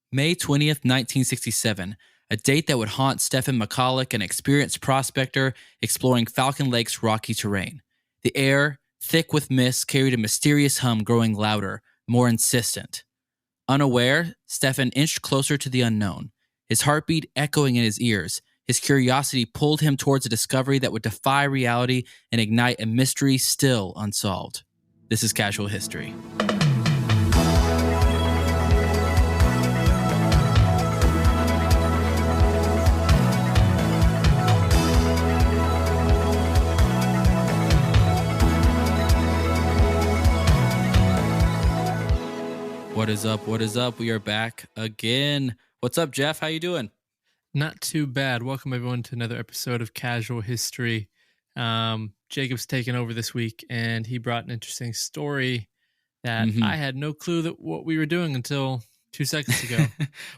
May 20th, 1967, a date that would haunt Stefan Michalak, an experienced prospector exploring Falcon Lake's rocky terrain. The air, thick with mist, carried a mysterious hum growing louder, more insistent. Unaware, Stefan inched closer to the unknown, his heartbeat echoing in his ears. His curiosity pulled him towards a discovery that would defy reality and ignite a mystery still unsolved. This is Casual History. What is up? What is up? We are back again. What's up, Jeff? How you doing? Not too bad. Welcome everyone to another episode of Casual History. Jacob's taken over this week, and he brought an interesting story that I had no clue that what we were doing until 2 seconds ago.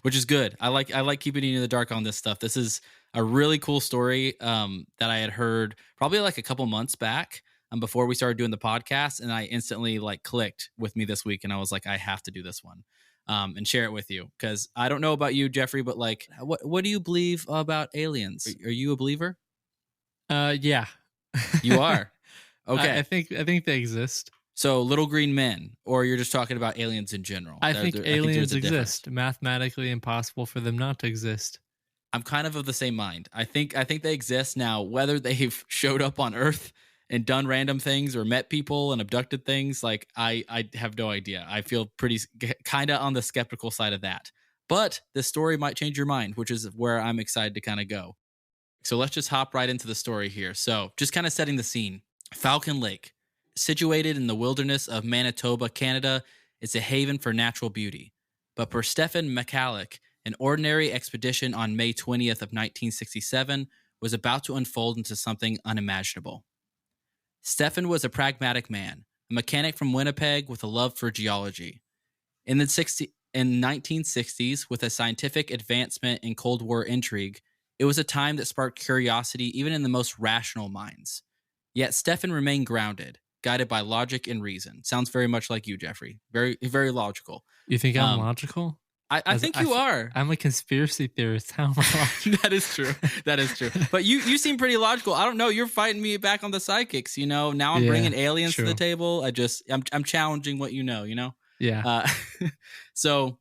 Which is good. I like keeping you in the dark on this stuff. This is a really cool story that I had heard probably like a couple months back. Before we started doing the podcast, and I instantly clicked with me this week, and I was like, I have to do this one and share it with you, because I don't know about you, Jeffrey, but what do you believe about aliens? Are you a believer? Yeah, you are. Okay, I think they exist. So little green men, or you're just talking about aliens in general? I think aliens exist. Mathematically impossible for them not to exist. I'm kind of the same mind. I think they exist now. Whether they've showed up on Earth and done random things or met people and abducted things, I have no idea. I feel pretty kind of on the skeptical side of that. But this story might change your mind, which is where I'm excited to kind of go. So let's just hop right into the story here. So just kind of setting the scene. Falcon Lake, situated in the wilderness of Manitoba, Canada, is a haven for natural beauty. But for Stefan Michalak, an ordinary expedition on May 20th of 1967 was about to unfold into something unimaginable. Stefan was a pragmatic man, a mechanic from Winnipeg with a love for geology. In the 1960s, with a scientific advancement in Cold War intrigue, it was a time that sparked curiosity even in the most rational minds. Yet Stefan remained grounded, guided by logic and reason. Sounds very much like you, Jeffrey. Very, very logical. You think I'm logical? I think you are. I'm a conspiracy theorist. How am I logical? That is true. That is true. But you seem pretty logical. I don't know. You're fighting me back on the sidekicks. Now I'm bringing aliens to the table. I'm challenging what you know. Yeah. So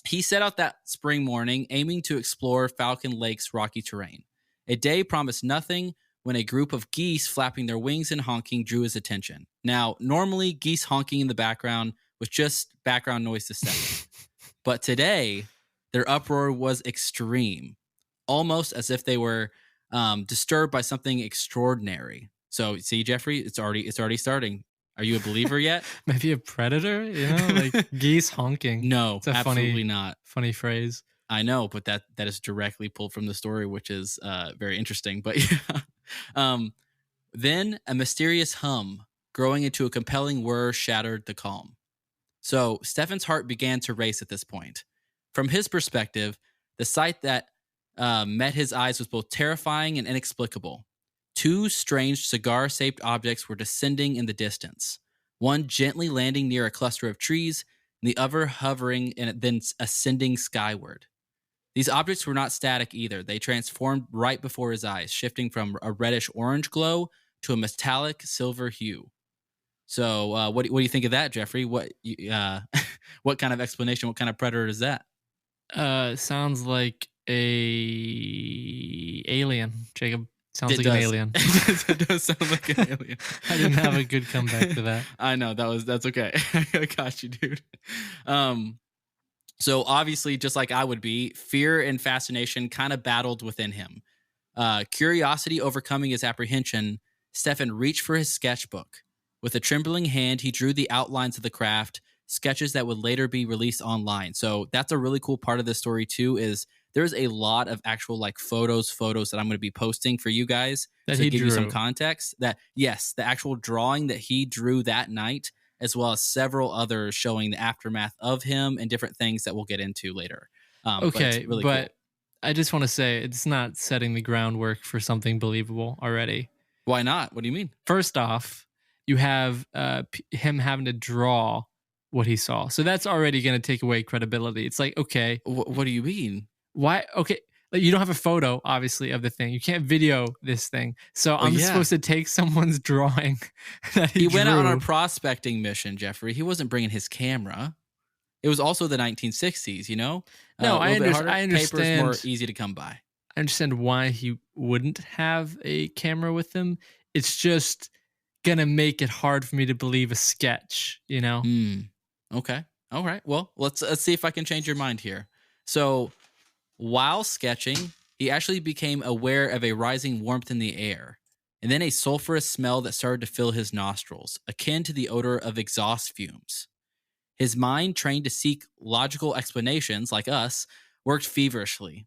he set out that spring morning, aiming to explore Falcon Lake's rocky terrain. A day promised nothing when a group of geese flapping their wings and honking drew his attention. Now, normally geese honking in the background was just background noise to Stefan. But today, their uproar was extreme, almost as if they were disturbed by something extraordinary. So, see, Jeffrey, it's already starting. Are you a believer yet? Maybe a predator, like geese honking. No, it's absolutely not. Funny phrase. I know, but that is directly pulled from the story, which is very interesting. But yeah. Then a mysterious hum growing into a compelling whir shattered the calm. So Stefan's heart began to race at this point. From his perspective, the sight that met his eyes was both terrifying and inexplicable. Two strange cigar-shaped objects were descending in the distance, one gently landing near a cluster of trees, and the other hovering and then ascending skyward. These objects were not static either. They transformed right before his eyes, shifting from a reddish-orange glow to a metallic silver hue. So what do you think of that, Jeffrey? What kind of explanation, what kind of predator is that? Sounds like a alien, Jacob. Sounds like an alien. It does sound like an alien. I didn't have a good comeback for that. I know, that's okay. I got you, dude. So obviously, just like I would be, fear and fascination kind of battled within him. Curiosity overcoming his apprehension, Stefan reached for his sketchbook. With a trembling hand, he drew the outlines of the craft, sketches that would later be released online. So that's a really cool part of this story too, is there's a lot of actual photos that I'm going to be posting for you guys that to he give drew. You some context. That, yes, the actual drawing that he drew that night, as well as several others showing the aftermath of him and different things that we'll get into later. Okay, but cool. I just want to say it's not setting the groundwork for something believable already. Why not? What do you mean? First off, you have him having to draw what he saw. So that's already going to take away credibility. It's like, okay, What do you mean? why? Okay, like you don't have a photo, obviously, of the thing. You can't video this thing. So I'm supposed to take someone's drawing that he went out on a drew. prospecting mission, Jeffrey. He wasn't bringing his camera. It was also the 1960s, you know? No, I understand. Paper's more easy to come by. I understand why he wouldn't have a camera with him. It's just gonna make it hard for me to believe a sketch, you know? Okay. All right. Well, let's see if I can change your mind here. So, while sketching, he actually became aware of a rising warmth in the air, and then a sulfurous smell that started to fill his nostrils, akin to the odor of exhaust fumes. His mind, trained to seek logical explanations like us, worked feverishly.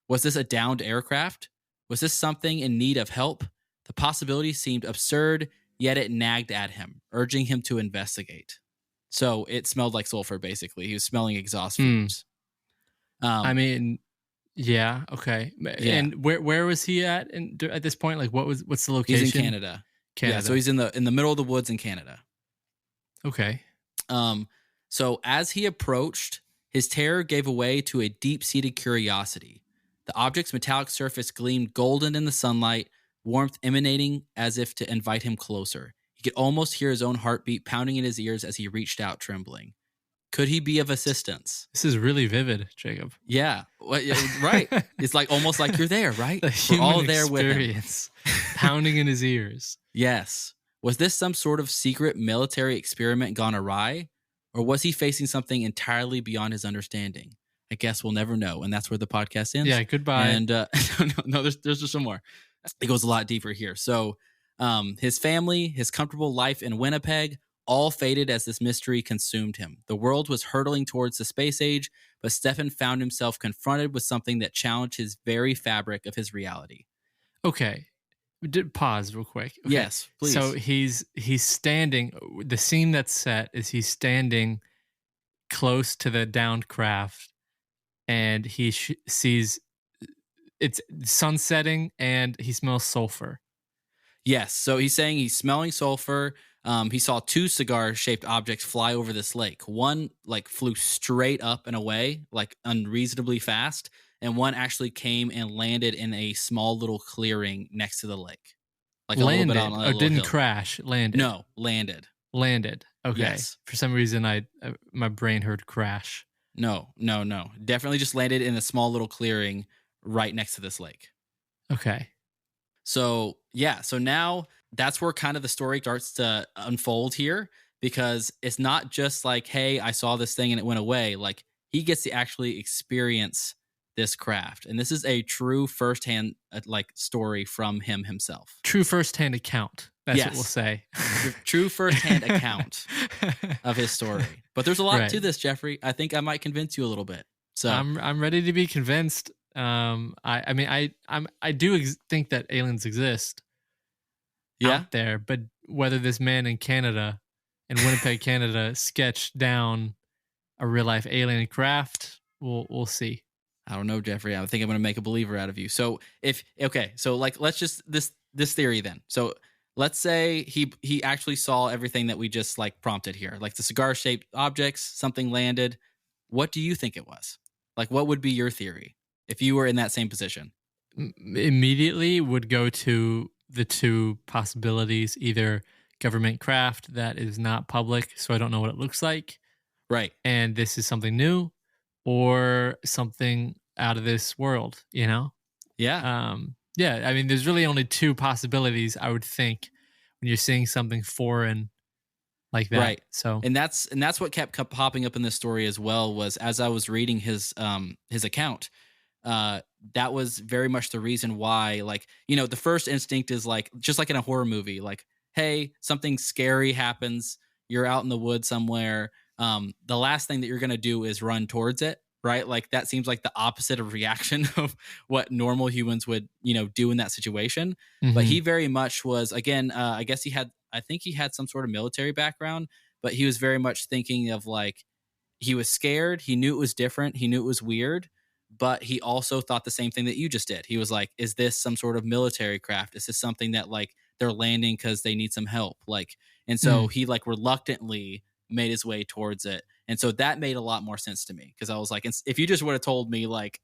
Was this a downed aircraft? Was this something in need of help? The possibility seemed absurd, yet it nagged at him, urging him to investigate. So it smelled like sulfur, basically. He was smelling exhaust fumes. I mean, yeah, okay. Yeah. And where was he at this point? Like, what's the location? He's in Canada. Yeah, so he's in the middle of the woods in Canada. Okay. So as he approached, his terror gave way to a deep-seated curiosity. The object's metallic surface gleamed golden in the sunlight, warmth emanating as if to invite him closer. He could almost hear his own heartbeat pounding in his ears as he reached out, trembling. Could he be of assistance? This is really vivid, Jacob. Yeah, right. It's like almost like you're there, right? We're all there with him. Pounding in his ears. Yes. Was this some sort of secret military experiment gone awry? Or was he facing something entirely beyond his understanding? I guess we'll never know. And that's where the podcast ends. Yeah, goodbye. And no, there's just some more. It goes a lot deeper here. So his family, his comfortable life in Winnipeg, all faded as this mystery consumed him. The world was hurtling towards the space age, but Stefan found himself confronted with something that challenged his very fabric of his reality. Okay. Pause real quick. Okay. Yes, please. So he's standing. The scene that's set is he's standing close to the downed craft, and he sees it's sun setting, and he smells sulfur. Yes. So he's saying he's smelling sulfur. He saw two cigar-shaped objects fly over this lake. One flew straight up and away, unreasonably fast, and one actually came and landed in a small little clearing next to the lake. Landed, a little bit on didn't hill. Crash. Landed. No, landed. Landed. Okay. Yes. For some reason, my brain heard crash. No. Definitely just landed in a small little clearing right next to this lake. Okay. So, yeah. So now that's where kind of the story starts to unfold here, because it's not just like, hey, I saw this thing and it went away. Like, he gets to actually experience this craft. And this is a true firsthand story from him himself. True firsthand account. That's what we'll say. True firsthand account of his story. But there's a lot to this, Jeffrey. I think I might convince you a little bit. So I'm ready to be convinced. I do think that aliens exist out there, but whether this man in Canada, in Winnipeg, Canada, sketched down a real life alien craft, we'll see. I don't know, Jeffrey. I think I'm going to make a believer out of you. So let's just this theory then. So let's say he actually saw everything that we just prompted here, like the cigar shaped objects, something landed. What do you think it was? What would be your theory if you were in that same position? Immediately would go to the two possibilities: either government craft that is not public, so I don't know what it looks like, right? And this is something new, or something out of this world, you know? Yeah. Yeah. I mean, there's really only two possibilities, I would think, when you're seeing something foreign like that. Right. So, and that's what kept popping up in this story as well, was as I was reading his account, that was very much the reason why, the first instinct is just like in a horror movie, hey, something scary happens. You're out in the woods somewhere. The last thing that you're going to do is run towards it, right? That seems like the opposite of reaction of what normal humans would, do in that situation. Mm-hmm. But he very much was, again, I think he had some sort of military background, but he was very much thinking of he was scared. He knew it was different. He knew it was weird, but he also thought the same thing that you just did. He was like, is this some sort of military craft? Is this something that they're landing because they need some help? And so he reluctantly made his way towards it. And so that made a lot more sense to me, because I was like, if you just would have told me like,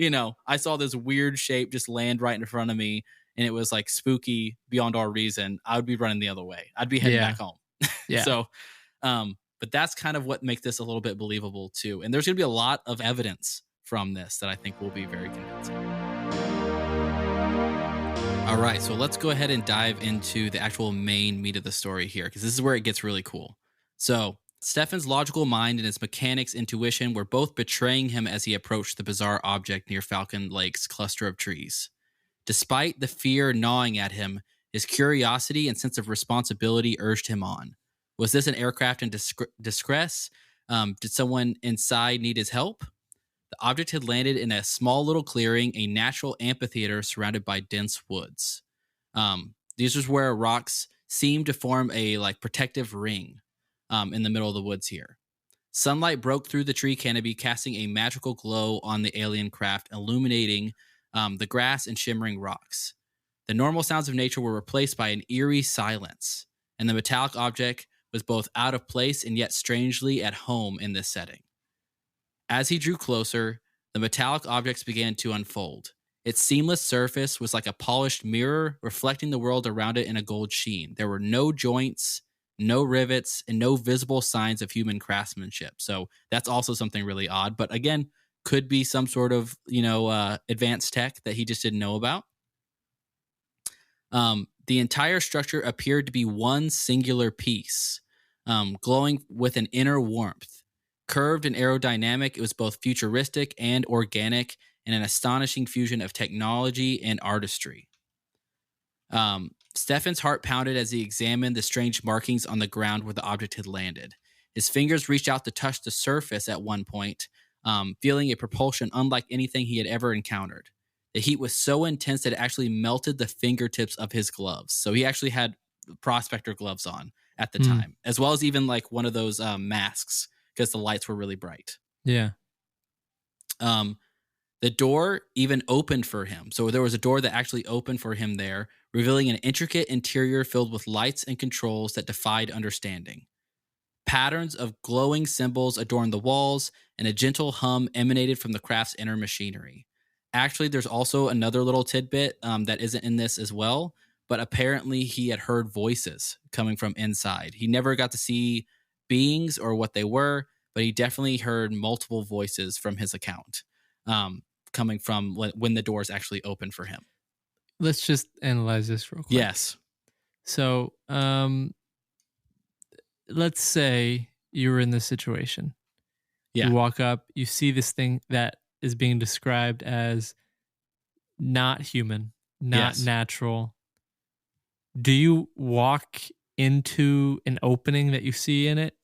I saw this weird shape just land right in front of me and it was like spooky beyond all reason, I would be running the other way. I'd be heading back home. Yeah. So, but that's kind of what makes this a little bit believable too. And there's going to be a lot of evidence from this that I think will be very convincing. All right, so let's go ahead and dive into the actual main meat of the story here, because this is where it gets really cool. So Stefan's logical mind and his mechanic's intuition were both betraying him as he approached the bizarre object near Falcon Lake's cluster of trees. Despite the fear gnawing at him, his curiosity and sense of responsibility urged him on. Was this an aircraft in distress? Did someone inside need his help? The object had landed in a small little clearing, a natural amphitheater surrounded by dense woods. These are where rocks seemed to form a protective ring in the middle of the woods here. Sunlight broke through the tree canopy, casting a magical glow on the alien craft, illuminating the grass and shimmering rocks. The normal sounds of nature were replaced by an eerie silence, and the metallic object was both out of place and yet strangely at home in this setting. As he drew closer, the metallic objects began to unfold. Its seamless surface was like a polished mirror, reflecting the world around it in a gold sheen. There were no joints, no rivets, and no visible signs of human craftsmanship. So that's also something really odd, but again, could be some sort of, advanced tech that he just didn't know about. The entire structure appeared to be one singular piece, glowing with an inner warmth. Curved and aerodynamic, it was both futuristic and organic, in an astonishing fusion of technology and artistry. Stefan's heart pounded as he examined the strange markings on the ground where the object had landed. His fingers reached out to touch the surface at one point, feeling a propulsion unlike anything he had ever encountered. The heat was so intense that it actually melted the fingertips of his gloves. So he actually had prospector gloves on at the time, as well as even one of those masks, because the lights were really bright. Yeah. The door even opened for him. So there was a door that actually opened for him there, revealing an intricate interior filled with lights and controls that defied understanding. Patterns of glowing symbols adorned the walls, and a gentle hum emanated from the craft's inner machinery. Actually, there's also another little tidbit that isn't in this as well, but apparently he had heard voices coming from inside. He never got to see beings or what they were, but he definitely heard multiple voices from his account coming from when the doors actually opened for him. Let's just analyze this real quick. Yes. So let's say you were in this situation. Yeah. You walk up, you see this thing that is being described as not human, not natural. Do you walk into an opening that you see in it?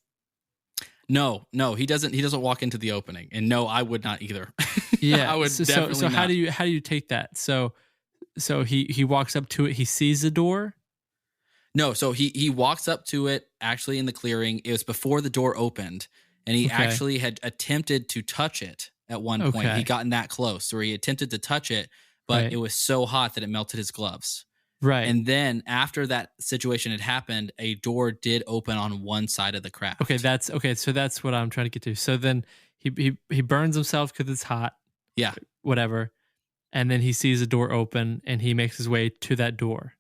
No, he doesn't. He doesn't walk into the opening, and no, I would not either. Yeah, I would definitely so not. how do you take that? So he walks up to it. He sees the door. No, so he walks up to it actually in the clearing. It was before the door opened, and he actually had attempted to touch it at one point. He gotten that close, where he attempted to touch it, but it was so hot that it melted his gloves. Right. And then after that situation had happened, a door did open on one side of the craft. So that's what I'm trying to get to. So then he burns himself because it's hot. Yeah. Whatever. And then he sees a door open and he makes his way to that door.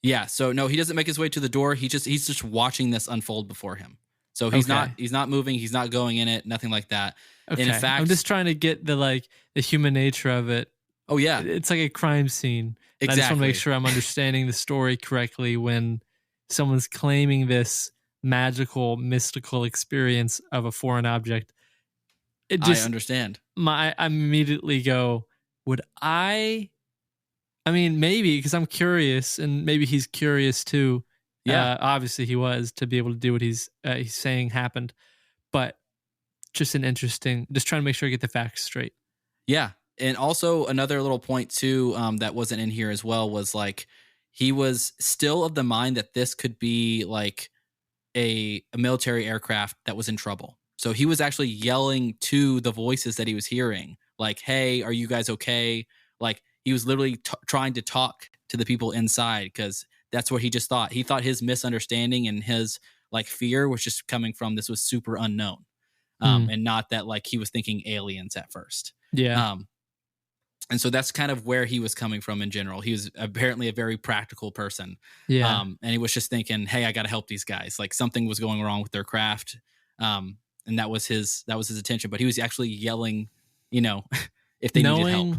Yeah. So no, he doesn't make his way to the door. He's just watching this unfold before him. So he's not moving. He's not going in it. Nothing like that. Okay. And in fact, I'm just trying to get the human nature of it. Oh yeah. It's like a crime scene. Exactly. I just want to make sure I'm understanding the story correctly when someone's claiming this magical, mystical experience of a foreign object. I understand. I immediately go, I mean, maybe, because I'm curious, and maybe he's curious too. Yeah. Obviously he was, to be able to do what he's saying happened. But just just trying to make sure I get the facts straight. Yeah. And also another little point too, that wasn't in here as well, was he was still of the mind that this could be a military aircraft that was in trouble. So he was actually yelling to the voices that he was hearing, hey, are you guys okay? He was literally trying to talk to the people inside, because that's what he just thought. He thought his misunderstanding and his like fear was just coming from this was super unknown, and not that like he was thinking aliens at first. Yeah. And so that's kind of where he was coming from in general. He was apparently a very practical person. Yeah. And he was just thinking, hey, I got to help these guys. Like something was going wrong with their craft. And that was his attention. But he was actually yelling, if they needed help.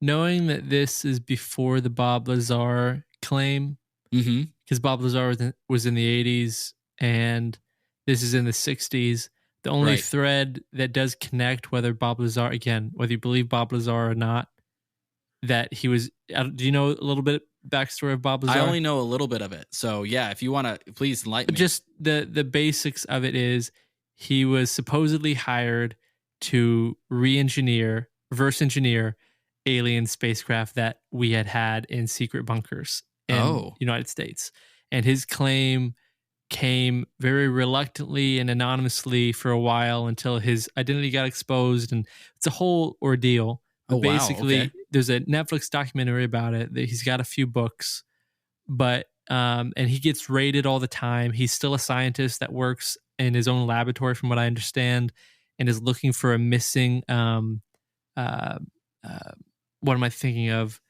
Knowing that this is before the Bob Lazar claim, because Bob Lazar was in the 80s and this is in the 60s. The only thread that does connect whether you believe Bob Lazar or not, that he was, do you know a little bit backstory of Bob Lazar? I only know a little bit of it. So yeah, if you want to, please enlighten me. Just the basics of it is he was supposedly hired to reverse engineer alien spacecraft that we had in secret bunkers in the United States. And his claim came very reluctantly and anonymously for a while until his identity got exposed, and it's a whole ordeal. But basically, there's a Netflix documentary about it. That he's got a few books, but and he gets raided all the time. He's still a scientist that works in his own laboratory, from what I understand, and is looking for a missing. What am I thinking of?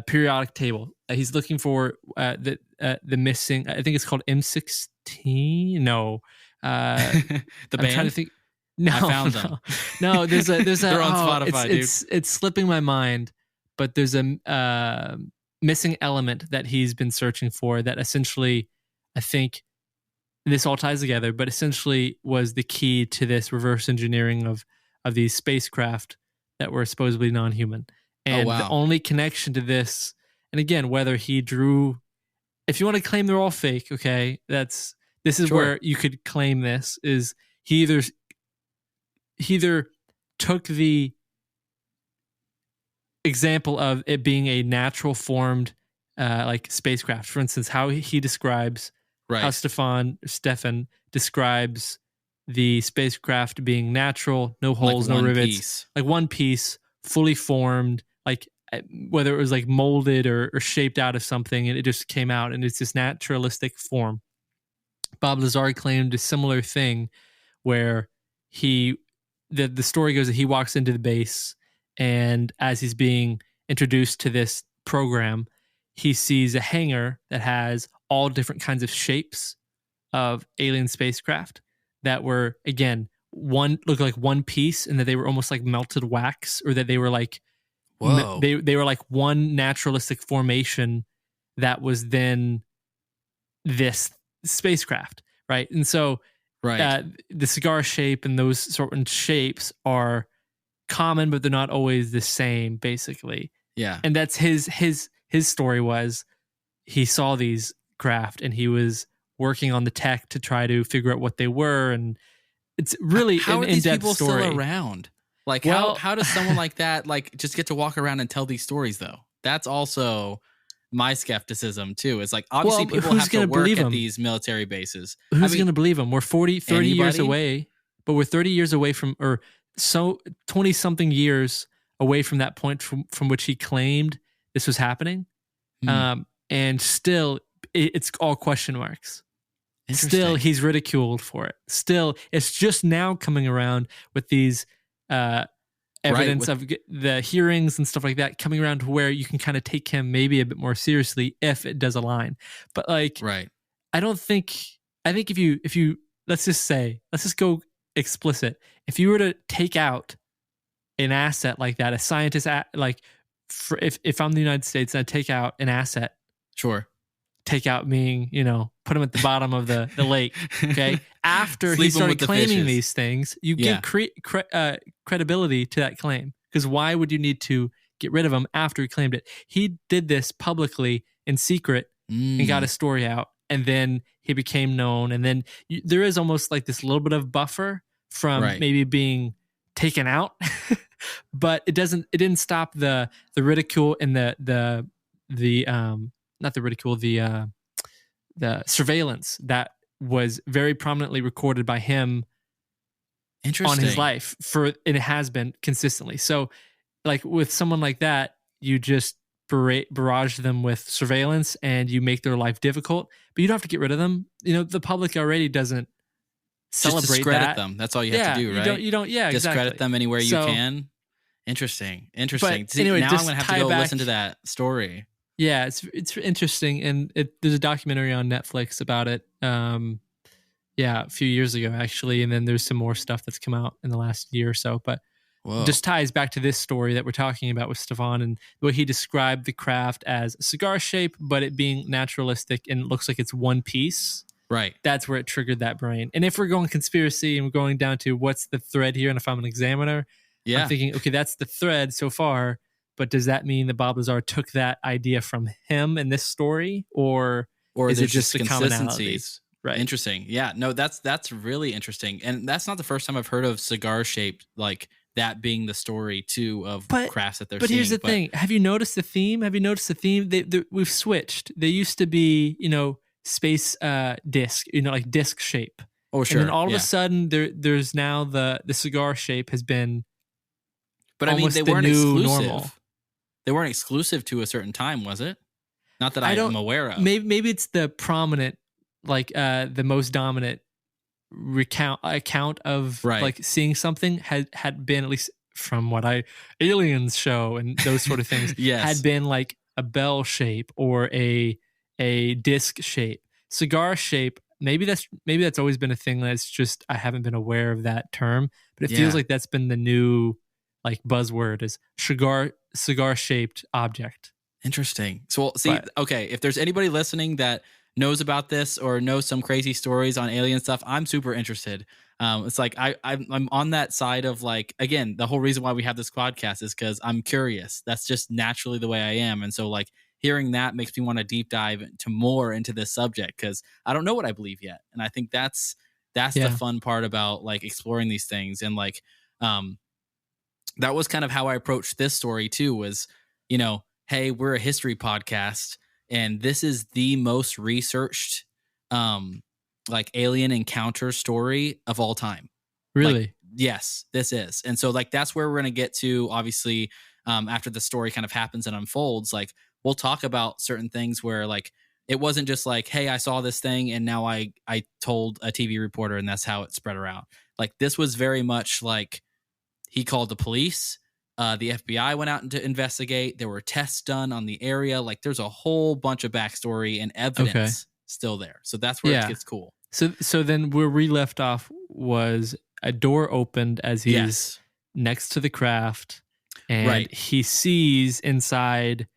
Periodic table. He's looking for the missing. I think it's called M16. No, the band. I'm trying to think. No, I found them. No, there's a. They're on Spotify, dude. It's slipping my mind, but there's a missing element that he's been searching for. That essentially, I think, this all ties together. But essentially, was the key to this reverse engineering of these spacecraft that were supposedly non-human. And the only connection to this, and again, whether he drew, if you want to claim they're all fake, okay, this is where you could claim this, is he either took the example of it being a natural formed like spacecraft, for instance, how he describes, how Stefan describes the spacecraft being natural, no holes, like no rivets, like one piece, fully formed, like whether it was like molded or shaped out of something, and it just came out and it's this naturalistic form. Bob Lazar claimed a similar thing where the story goes that he walks into the base, and as he's being introduced to this program, he sees a hangar that has all different kinds of shapes of alien spacecraft that were, again, looked like one piece, and that they were almost like melted wax, or that they were like, they were like one naturalistic formation that was then this spacecraft, right? And so the cigar shape and those certain shapes are common, but they're not always the same, basically. Yeah. And that's his story was he saw these craft and he was working on the tech to try to figure out what they were, and it's really how an are these in-depth people story. Still around? Like, well, how does someone like that like just get to walk around and tell these stories though? That's also my skepticism too. It's like, obviously people have to work at these military bases. Who's going to believe them? We're 30 years away, but we're 30 years away from, or so 20 something years away from that point from which he claimed this was happening. And still it's all question marks. Still, he's ridiculed for it. Still, it's just now coming around with these evidence of the hearings and stuff like that coming around to where you can kind of take him maybe a bit more seriously if it does align. But like, I think if you let's just go explicit. If you were to take out an asset like that, a scientist, if I'm the United States and I take out an asset, take out meaning, put him at the bottom of the lake. Okay. After he started claiming these things, you give credibility to that claim. Because why would you need to get rid of him after he claimed it? He did this publicly in secret and got his story out. And then he became known. And then there is almost like this little bit of buffer from maybe being taken out. But it didn't stop the ridicule and the not the ridicule, the surveillance that was very prominently recorded by him on his life and it has been consistently. So like with someone like that, you just barrage them with surveillance and you make their life difficult, but you don't have to get rid of them. The public already doesn't celebrate just discredit that. them. That's all you have to do, right? You don't. Yeah, discredit exactly. them anywhere you can. Interesting. But See, anyway, now I'm gonna have to go listen to that story. Yeah, it's interesting, and there's a documentary on Netflix about it. A few years ago actually, and then there's some more stuff that's come out in the last year or so. But just ties back to this story that we're talking about with Stefan, and where he described the craft as a cigar shape, but it being naturalistic and it looks like it's one piece. Right. That's where it triggered that brain. And if we're going conspiracy and we're going down to what's the thread here, and if I'm an examiner, I'm thinking, okay, that's the thread so far. But does that mean that Bob Lazar took that idea from him in this story, or is it just the consistencies? Right. Interesting. Yeah. No, that's really interesting, and that's not the first time I've heard of cigar shaped like that being the story too of crafts that they're seeing. But here's the thing: have you noticed the theme? We've switched. They used to be, space disc, like disc shape. Oh, sure. And then all of a sudden, there's now the cigar shape has been. But I mean, they weren't exclusive. Normal. They weren't exclusive to a certain time, was it? Not that I'm aware of. Maybe it's the prominent, like the most dominant account of like seeing something had been, at least from what Aliens show and those sort of things, had been like a bell shape or a disc shape. Cigar shape, maybe that's always been a thing. That's just I haven't been aware of that term, but it feels like that's been the new like buzzword is cigar shaped object. Interesting. So okay, if there's anybody listening that knows about this or knows some crazy stories on alien stuff, I'm super interested. It's like I'm on that side of like, again, the whole reason why we have this podcast is because I'm curious. That's just naturally the way I am. And so like hearing that makes me want to deep dive into this subject, because I don't know what I believe yet. And I think that's the fun part about like exploring these things. And like that was kind of how I approached this story too, was, hey, we're a history podcast, and this is the most researched like alien encounter story of all time. Really? Like, yes, this is. And so like that's where we're going to get to, obviously, after the story kind of happens and unfolds. Like we'll talk about certain things where like it wasn't just like, hey, I saw this thing and now I told a TV reporter and that's how it spread around. Like this was very much like he called the police. The FBI went out to investigate. There were tests done on the area. Like there's a whole bunch of backstory and evidence still there. So that's where it gets cool. So then where we left off was a door opened as he's next to the craft, and he sees inside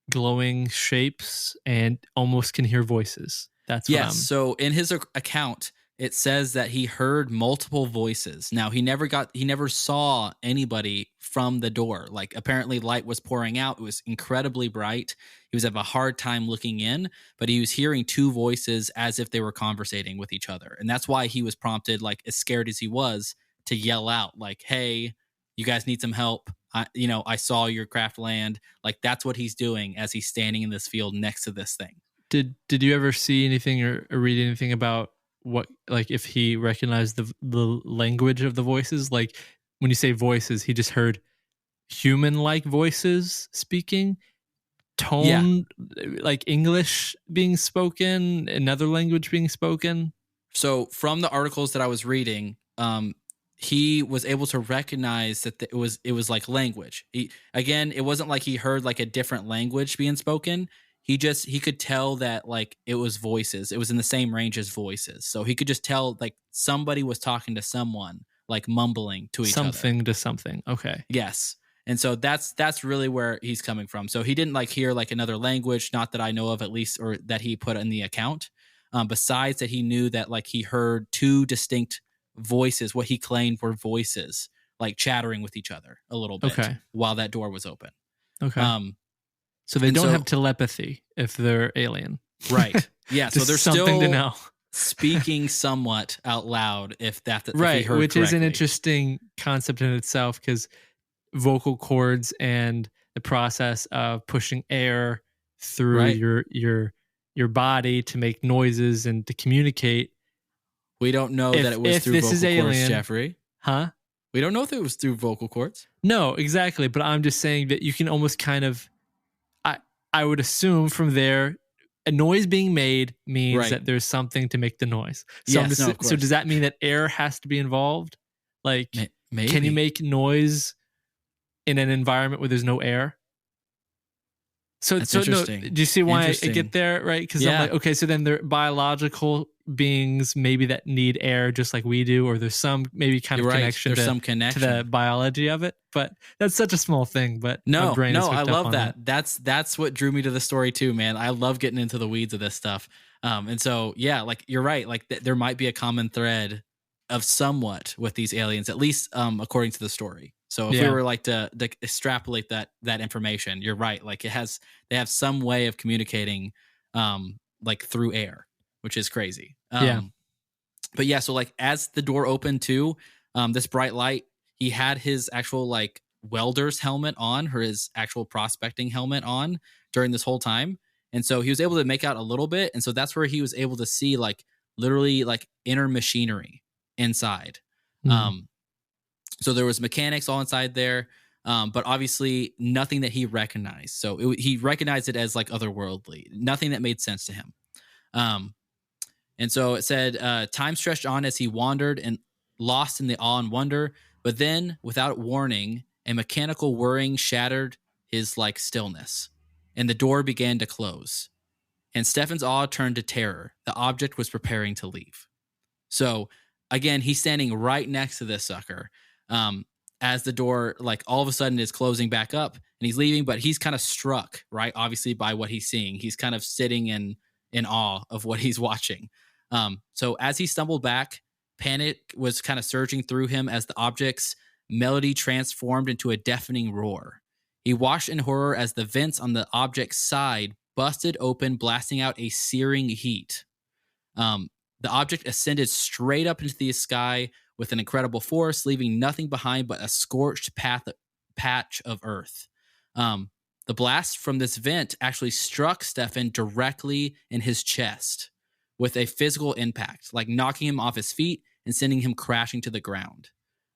glowing shapes and almost can hear voices. That's what So in his account, it says that he heard multiple voices. Now he never saw anybody from the door. Like apparently light was pouring out. It was incredibly bright. He was having a hard time looking in, but he was hearing two voices as if they were conversating with each other. And that's why he was prompted, like as scared as he was, to yell out like, hey, you guys need some help. I saw your craft land. Like that's what he's doing as he's standing in this field next to this thing. Did you ever see anything or read anything about what, like if he recognized the language of the voices? Like when you say voices, he just heard human-like voices speaking, tone, like English being spoken, another language being spoken. So from the articles that I was reading, he was able to recognize that it was like language. It wasn't like he heard like a different language being spoken. He could tell that like it was voices. It was in the same range as voices. So he could just tell like somebody was talking to someone, like mumbling to each other. Something to something. Okay. Yes. And so that's really where he's coming from. So he didn't like hear like another language, not that I know of at least, or that he put in the account. Besides that, he knew that like he heard two distinct voices, what he claimed were voices, like chattering with each other a little bit while that door was open. Okay. So they don't have telepathy if they're alien. Right. Yeah. So there's something still to know. Speaking somewhat out loud if right, if he heard which correctly. Is an interesting concept in itself, because vocal cords and the process of pushing air through your body to make noises and to communicate. We don't know that it was through vocal cords, Jeffrey. Huh? We don't know if it was through vocal cords. No, exactly. But I'm just saying that you can almost kind of I would assume from there, a noise being made means that there's something to make the noise. So, yes, so does that mean that air has to be involved? Like, maybe. Can you make noise in an environment where there's no air? That's interesting. No, do you see why I get there, right? Because I'm like, okay, so then they're biological beings maybe that need air just like we do, or there's some maybe kind of connection, to the biology of it. But that's such a small thing. But my brain is I love that. that. That's what drew me to the story too, man. I love getting into the weeds of this stuff. And so yeah, like you're right. Like there might be a common thread of somewhat with these aliens, at least according to the story. So if we were like to extrapolate that information, you're right. Like they have some way of communicating like through air, which is crazy. But yeah, so like as the door opened too, this bright light, he had his actual like welder's helmet on, or his actual prospecting helmet on during this whole time. And so he was able to make out a little bit. And so that's where he was able to see like literally like inner machinery inside. So there was mechanics all inside there, but obviously nothing that he recognized. So he recognized it as like otherworldly, nothing that made sense to him. And so it said, time stretched on as he wandered and lost in the awe and wonder. But then, without warning, a mechanical whirring shattered his like stillness, and the door began to close. And Stefan's awe turned to terror. The object was preparing to leave. So again, he's standing right next to this sucker. As the door, like all of a sudden is closing back up and he's leaving, but he's kind of struck, right? Obviously by what he's seeing. He's kind of sitting in awe of what he's watching. So as he stumbled back, panic was kind of surging through him as the object's melody transformed into a deafening roar. He watched in horror as the vents on the object's side busted open, blasting out a searing heat. The object ascended straight up into the sky with an incredible force, leaving nothing behind but a scorched patch of earth. The blast from this vent actually struck Stefan directly in his chest with a physical impact, like knocking him off his feet and sending him crashing to the ground.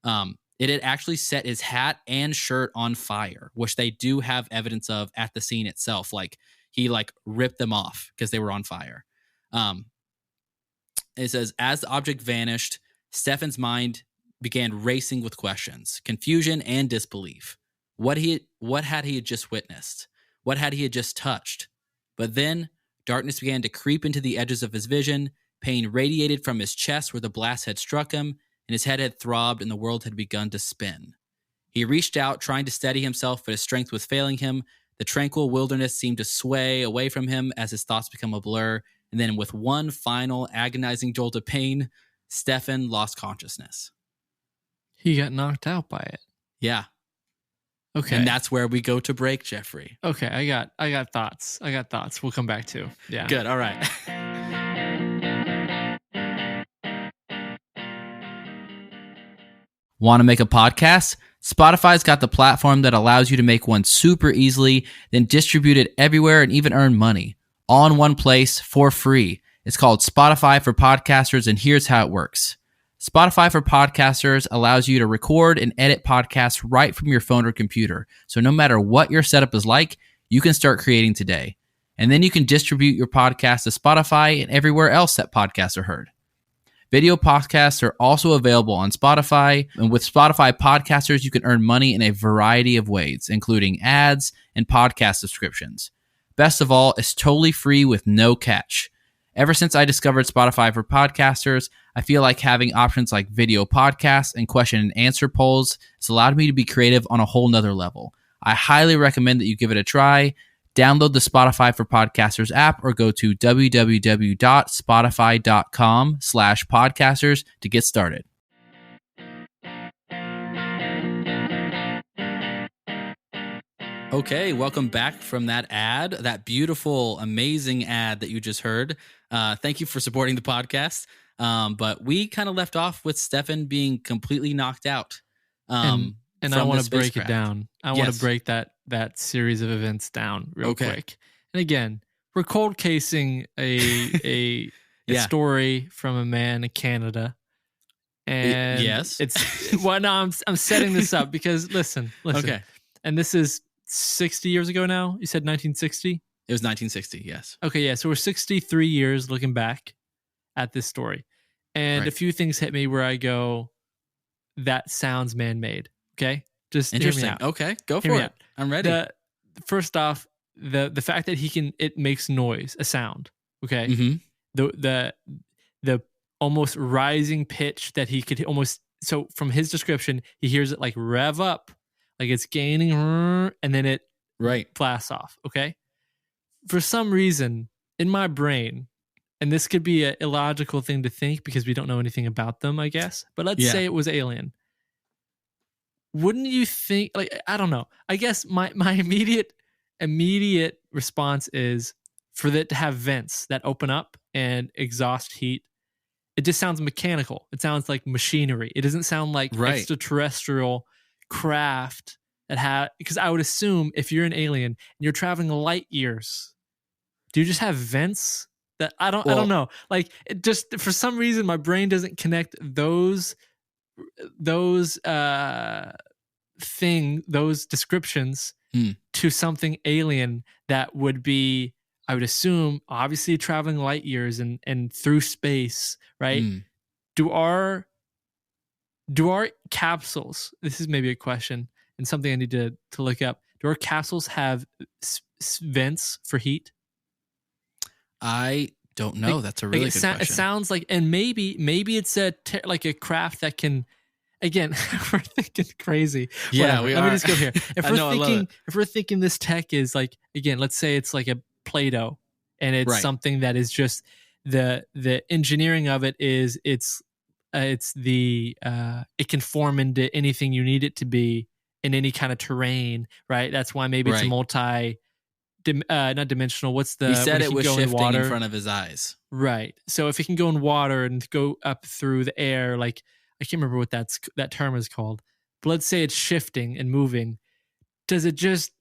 It had actually set his hat and shirt on fire, which they do have evidence of at the scene itself. Like he like ripped them off because they were on fire. It says, as the object vanished, Stefan's mind began racing with questions, confusion, and disbelief. What had he just witnessed? What had he just touched? But then darkness began to creep into the edges of his vision. Pain radiated from his chest where the blast had struck him, and his head had throbbed and the world had begun to spin. He reached out, trying to steady himself, but his strength was failing him. The tranquil wilderness seemed to sway away from him as his thoughts become a blur. And then with one final agonizing jolt of pain, Stefan lost consciousness. He got knocked out by it. Yeah. Okay. And that's where we go to break, Jeffrey. Okay, I got thoughts. We'll come back to. Yeah. Good. All right. Want to make a podcast? Spotify's got the platform that allows you to make one super easily, then distribute it everywhere and even earn money. All in one place for free. It's called Spotify for Podcasters, and here's how it works. Spotify for Podcasters allows you to record and edit podcasts right from your phone or computer. So no matter what your setup is like, you can start creating today. And then you can distribute your podcast to Spotify and everywhere else that podcasts are heard. Video podcasts are also available on Spotify, and with Spotify Podcasters, you can earn money in a variety of ways, including ads and podcast subscriptions. Best of all, it's totally free with no catch. Ever since I discovered Spotify for Podcasters, I feel like having options like video podcasts and question and answer polls has allowed me to be creative on a whole nother level. I highly recommend that you give it a try. Download the Spotify for Podcasters app or go to www.spotify.com/podcasters to get started. Okay, welcome back from that ad, that beautiful, amazing ad that you just heard. Thank you for supporting the podcast. But we kind of left off with Stefan being completely knocked out. And I want to break it down. I want to break that series of events down real quick. And again, we're cold casing a story from a man in Canada. And yes, it's well, no, I'm setting this up because listen. Okay. And this is 60 years ago now? You said 1960? It was 1960, yes. Okay, yeah. So we're 63 years looking back at this story. And a few things hit me where I go, that sounds man-made. Okay? Just interesting. Hear me out. Okay, go for it. I'm ready. First off, the fact that it makes noise, a sound. Okay? Mm-hmm. The almost rising pitch that he could almost, so from his description, he hears it like rev up, like it's gaining, and then it blasts off. Okay? For some reason, in my brain, and this could be an illogical thing to think because we don't know anything about them, I guess, but let's say it was alien. Wouldn't you think, like, I don't know. I guess my immediate response is for it to have vents that open up and exhaust heat. It just sounds mechanical. It sounds like machinery. It doesn't sound like extraterrestrial craft because I would assume if you're an alien and you're traveling light years, do you just have vents? That I don't know. Like, it just, for some reason, my brain doesn't connect those descriptions to something alien that would be, I would assume, obviously traveling light years and through space, right? Do our capsules, this is maybe a question and something I need to look up, do our capsules have vents for heat? I don't know. That's a really good question. It sounds like, and maybe it's like a craft that can, again, we're thinking crazy. Yeah, Whatever. we Let are. me just go here. If we're thinking this tech is like, again, let's say it's like a Play-Doh, and it's something that is just the engineering of it is it can form into anything you need it to be in any kind of terrain, right? That's why maybe it's multi. Not dimensional. What's the? He said it was shifting in front of his eyes. Right. So if it can go in water and go up through the air, like, I can't remember what that term is called. But let's say it's shifting and moving. Does it just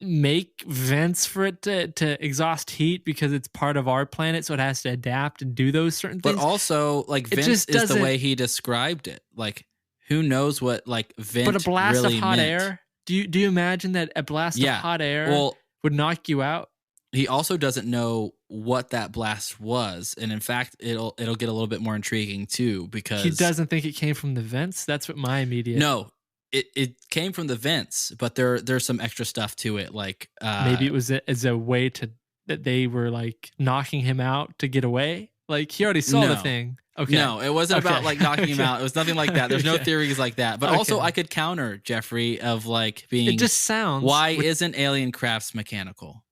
make vents for it to exhaust heat because it's part of our planet, so it has to adapt and do those certain things? But also, like, vents is the way he described it. Like, who knows what, like, vent really meant. But a blast of hot air? Do you imagine that a blast of hot air would knock you out? He also doesn't know what that blast was, and in fact, it'll get a little bit more intriguing too, because he doesn't think it came from the vents. That's what my immediate. No, it came from the vents, but there's some extra stuff to it, like maybe it was as a way that they were like knocking him out to get away. Like, he already saw the thing. Okay. No, it wasn't about like knocking him out. It was nothing like that. There's no theories like that. But also, I could counter Jeffrey of like being. It just sounds. Why isn't alien crafts mechanical?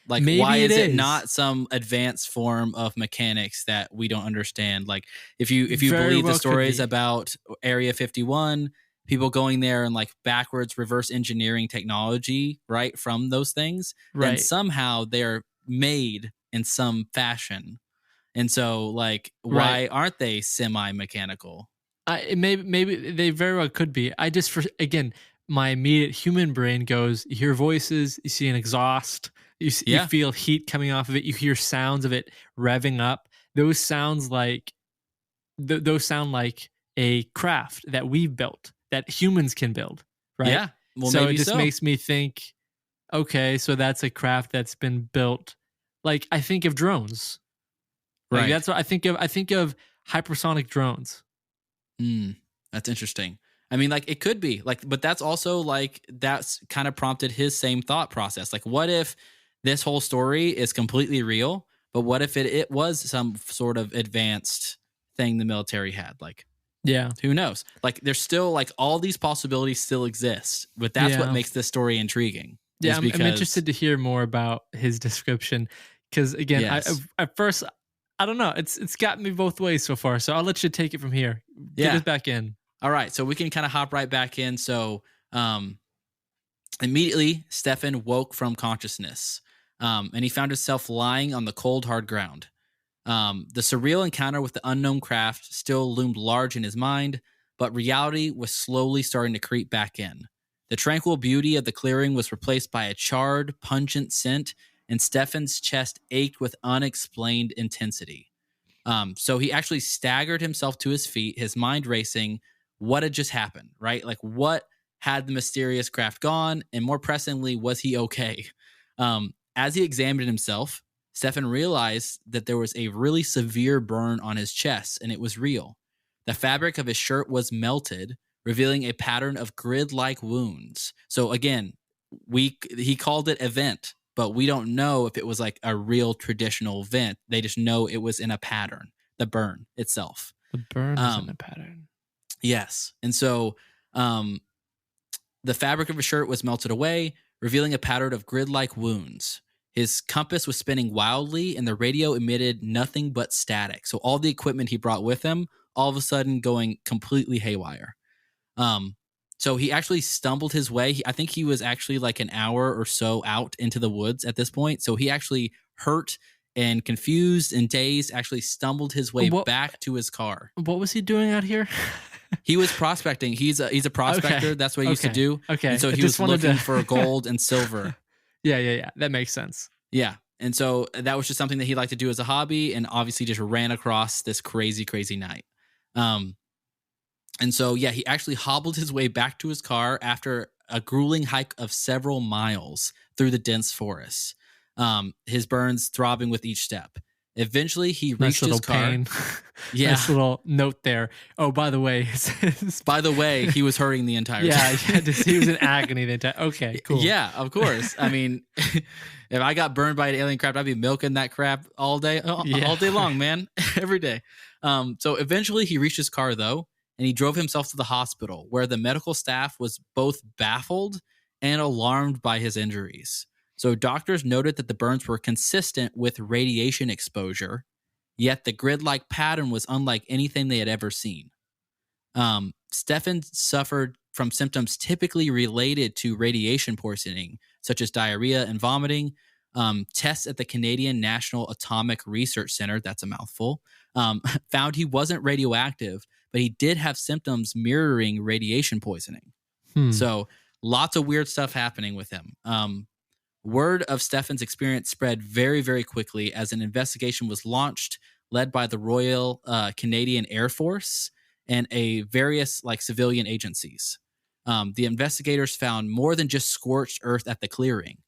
Like, maybe why is it not some advanced form of mechanics that we don't understand? Like, if you believe the stories about Area 51, people going there and like backwards reverse engineering technology, right, from those things, then somehow they're made in some fashion. And so, like, why aren't they semi-mechanical? Maybe they very well could be. Again, my immediate human brain goes, you hear voices, you see an exhaust, you feel heat coming off of it, you hear sounds of it revving up. Those sound like a craft that we've built, that humans can build, right? Yeah. Well, so maybe it just makes me think, okay, so that's a craft that's been built. Like, I think of drones. Like, that's what I think of. I think of hypersonic drones. That's interesting. I mean, like, it could be like, but that's also like, that's kind of prompted his same thought process. Like, what if this whole story is completely real, but what if it was some sort of advanced thing the military had? Like, who knows? Like, there's still like all these possibilities still exist, but that's what makes this story intriguing. Yeah, I'm interested to hear more about his description, because again, at first, I don't know. It's got me both ways so far. So I'll let you take it from here. Get us back in. All right. So we can kind of hop right back in. So immediately, Stefan woke from consciousness, and he found himself lying on the cold, hard ground. The surreal encounter with the unknown craft still loomed large in his mind, but reality was slowly starting to creep back in. The tranquil beauty of the clearing was replaced by a charred, pungent scent, and Stefan's chest ached with unexplained intensity. So he actually staggered himself to his feet, his mind racing. What had just happened, right? Like, what Had the mysterious craft gone? And more pressingly, was he okay? As he examined himself, Stefan realized that there was a really severe burn on his chest, and it was real. The fabric of his shirt was melted, revealing a pattern of grid-like wounds. So again, he called it a vent, but we don't know if it was like a real traditional vent. They just know it was in a pattern, the burn itself. The burn is in a pattern. Yes. And so the fabric of his shirt was melted away, revealing a pattern of grid-like wounds. His compass was spinning wildly, and the radio emitted nothing but static. So all the equipment he brought with him, all of a sudden going completely haywire. So he actually stumbled his way. I think he was actually like an hour or so out into the woods at this point. So he actually hurt and confused and dazed, actually stumbled his way back to his car. What was he doing out here? He was prospecting. He's a prospector. Okay. That's what he used to do. Okay. And so he was looking for gold and silver. Yeah. That makes sense. Yeah. And so that was just something that he liked to do as a hobby, and obviously just ran across this crazy, crazy night. And so, yeah, he actually hobbled his way back to his car after a grueling hike of several miles through the dense forest. His burns throbbing with each step. Eventually, he reached his car. Pain. Yeah. Nice little note there. Oh, by the way. He was hurting the entire time. Yeah, he was in agony the entire time. Okay, cool. Yeah, of course. I mean, if I got burned by an alien crab, I'd be milking that crab all day long, man. Every day. So eventually, he reached his car, though, and he drove himself to the hospital, where the medical staff was both baffled and alarmed by his injuries. So doctors noted that the burns were consistent with radiation exposure, yet the grid-like pattern was unlike anything they had ever seen. Stefan suffered from symptoms typically related to radiation poisoning, such as diarrhea and vomiting. Tests at the Canadian National Atomic Research Center, that's a mouthful, found he wasn't radioactive, but he did have symptoms mirroring radiation poisoning. So lots of weird stuff happening with him. Word of Stefan's experience spread very, very quickly as an investigation was launched, led by the Royal Canadian Air Force and various civilian agencies. The investigators found more than just scorched earth at the clearing.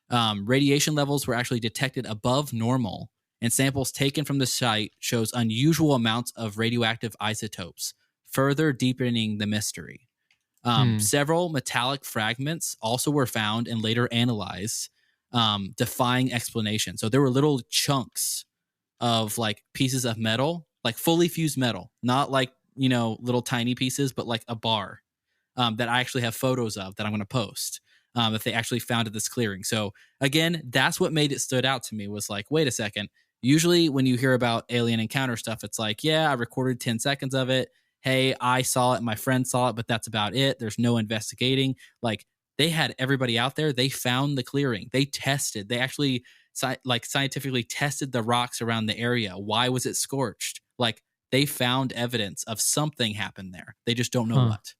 Radiation levels were actually detected above normal, and samples taken from the site shows unusual amounts of radioactive isotopes, further deepening the mystery. Several metallic fragments also were found and later analyzed, defying explanation. So there were little chunks of pieces of metal, fully fused metal, not little tiny pieces, but like a bar that I actually have photos of that I'm going to post that they actually found at this clearing. So again, that's what made it stood out to me was wait a second. Usually when you hear about alien encounter stuff, it's I recorded 10 seconds of it. Hey, I saw it, my friend saw it, but that's about it. There's no investigating. They had everybody out there. They found the clearing. They tested. They actually scientifically tested the rocks around the area. Why was it scorched? They found evidence of something happened there. They just don't know what.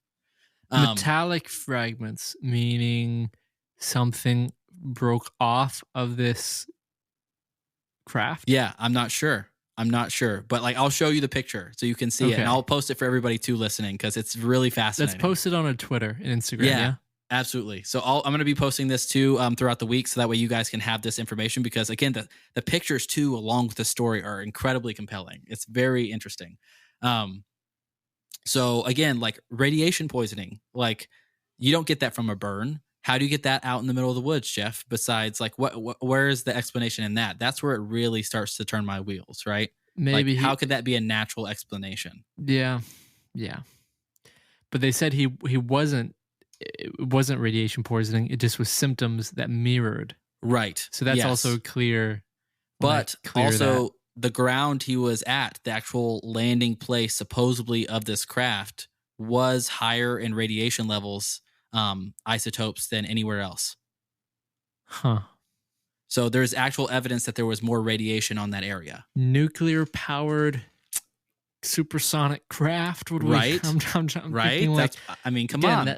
Metallic fragments, meaning something broke off of this craft? Yeah, I'm not sure. But I'll show you the picture so you can see it, and I'll post it for everybody too listening because it's really fascinating. Let's post it on our Twitter and Instagram. Yeah. Absolutely. So I'm going to be posting this too throughout the week, so that way you guys can have this information. Because again, the pictures too, along with the story, are incredibly compelling. It's very interesting. So again, radiation poisoning, you don't get that from a burn. How do you get that out in the middle of the woods, Jeff? Besides, where is the explanation in that? That's where it really starts to turn my wheels, right? Maybe how could that be a natural explanation? Yeah. But they said he wasn't. It wasn't radiation poisoning. It just was symptoms that mirrored. Right. So that's also clear. But also the ground he was at, the actual landing place supposedly of this craft, was higher in radiation levels, isotopes, than anywhere else. So there's actual evidence that there was more radiation on that area. Nuclear powered supersonic craft. Right. I'm right. Come on.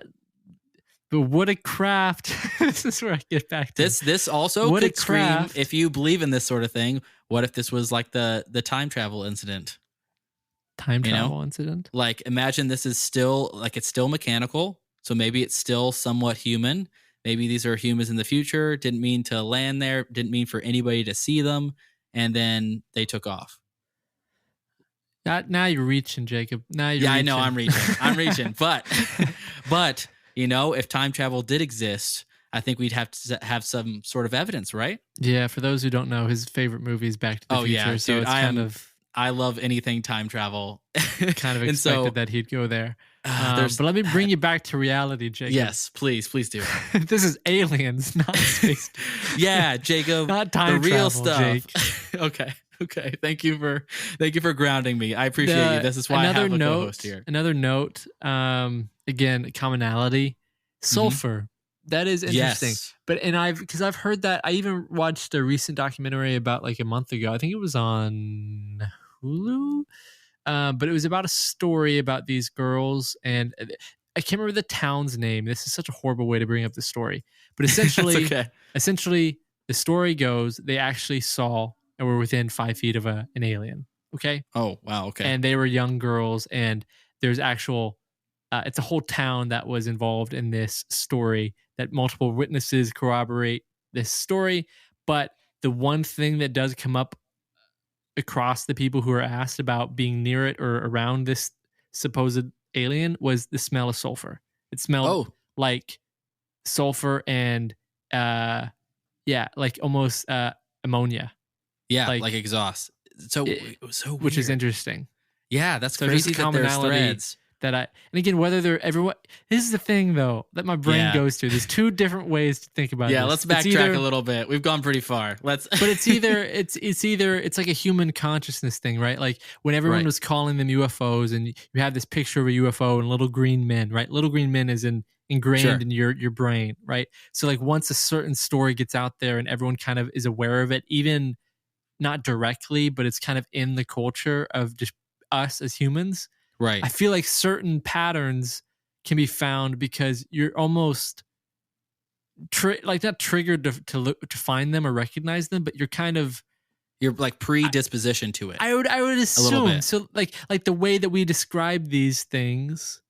But what a craft. This is where I get back to this also what could scream, if you believe in this sort of thing, what if this was the time travel incident? Time travel incident? Imagine this is still it's still mechanical. So maybe it's still somewhat human. Maybe these are humans in the future, didn't mean to land there, didn't mean for anybody to see them, and then they took off. Now you're reaching, Jacob. Now you're I reaching. know I'm reaching. But if time travel did exist, I think we'd have to have some sort of evidence, right? Yeah, for those who don't know, his favorite movie is Back to the Future. Yeah, dude, so it's I love anything time travel. Kind of expected that he'd go there. But let me bring you back to reality, Jacob. Yes, please do. This is aliens, not space. Yeah, Jacob. Not time the real travel, stuff. Jake. Okay. Thank you for grounding me. I appreciate you. This is why I have a co-host here. Another note. Again, commonality. Sulfur. That is interesting. Yes. Because I've heard that. I even watched a recent documentary about like a month ago. I think it was on Hulu. But it was about a story about these girls, and I can't remember the town's name. This is such a horrible way to bring up the story. But essentially, the story goes they actually saw and were within 5 feet of an alien. Okay. Oh wow. Okay. And they were young girls, and there's actual. It's a whole town that was involved in this story. That multiple witnesses corroborate this story, but the one thing that does come up across the people who are asked about being near it or around this supposed alien was the smell of sulfur. It smelled like sulfur and like almost ammonia. Yeah, like exhaust. So it was so weird. Which is interesting. Yeah, that's crazy that there's threads. And again, whether they're everyone, this is the thing though that my brain goes to. There's two different ways to think about it. Yeah, let's backtrack a little bit. We've gone pretty far. But it's either like a human consciousness thing, right? Like when everyone was calling them UFOs, and you have this picture of a UFO and little green men, right? Little green men is ingrained in your brain, right? So like once a certain story gets out there and everyone kind of is aware of it, even not directly, but it's kind of in the culture of just us as humans. Right. I feel like certain patterns can be found because you're almost not triggered to find them or recognize them, but you're like predisposition to it. I would assume a little bit. So like the way that we describe these things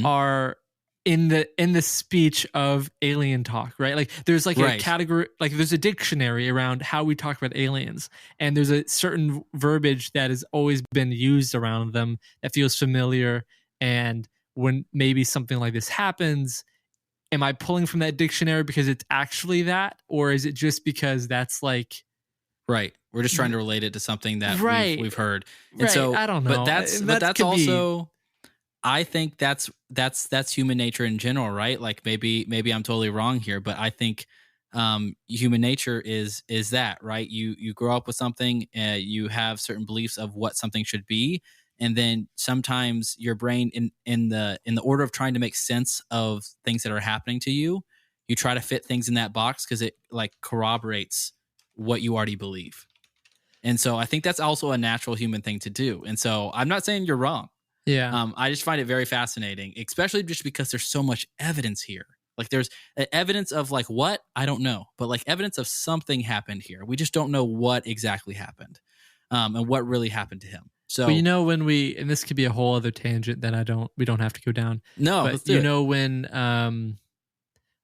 are in the speech of alien talk, right? Like there's like a category, like there's a dictionary around how we talk about aliens, and there's a certain verbiage that has always been used around them that feels familiar. And when maybe something like this happens, am I pulling from that dictionary because it's actually that, or is it just because that's like right? We're just trying to relate it to something that we've heard. And so I don't know. But that's also. I think that's human nature in general, right? Like maybe I'm totally wrong here, but I think human nature is that, right? You grow up with something, you have certain beliefs of what something should be, and then sometimes your brain in the order of trying to make sense of things that are happening to you, you try to fit things in that box because it like corroborates what you already believe. And so I think that's also a natural human thing to do. And so I'm not saying you're wrong. Yeah. I just find it very fascinating, especially just because there's so much evidence here. Like there's evidence of like what? I don't know. But like evidence of something happened here. We just don't know what exactly happened and what really happened to him. So when and this could be a whole other tangent that we don't have to go down. No, but let's do it. When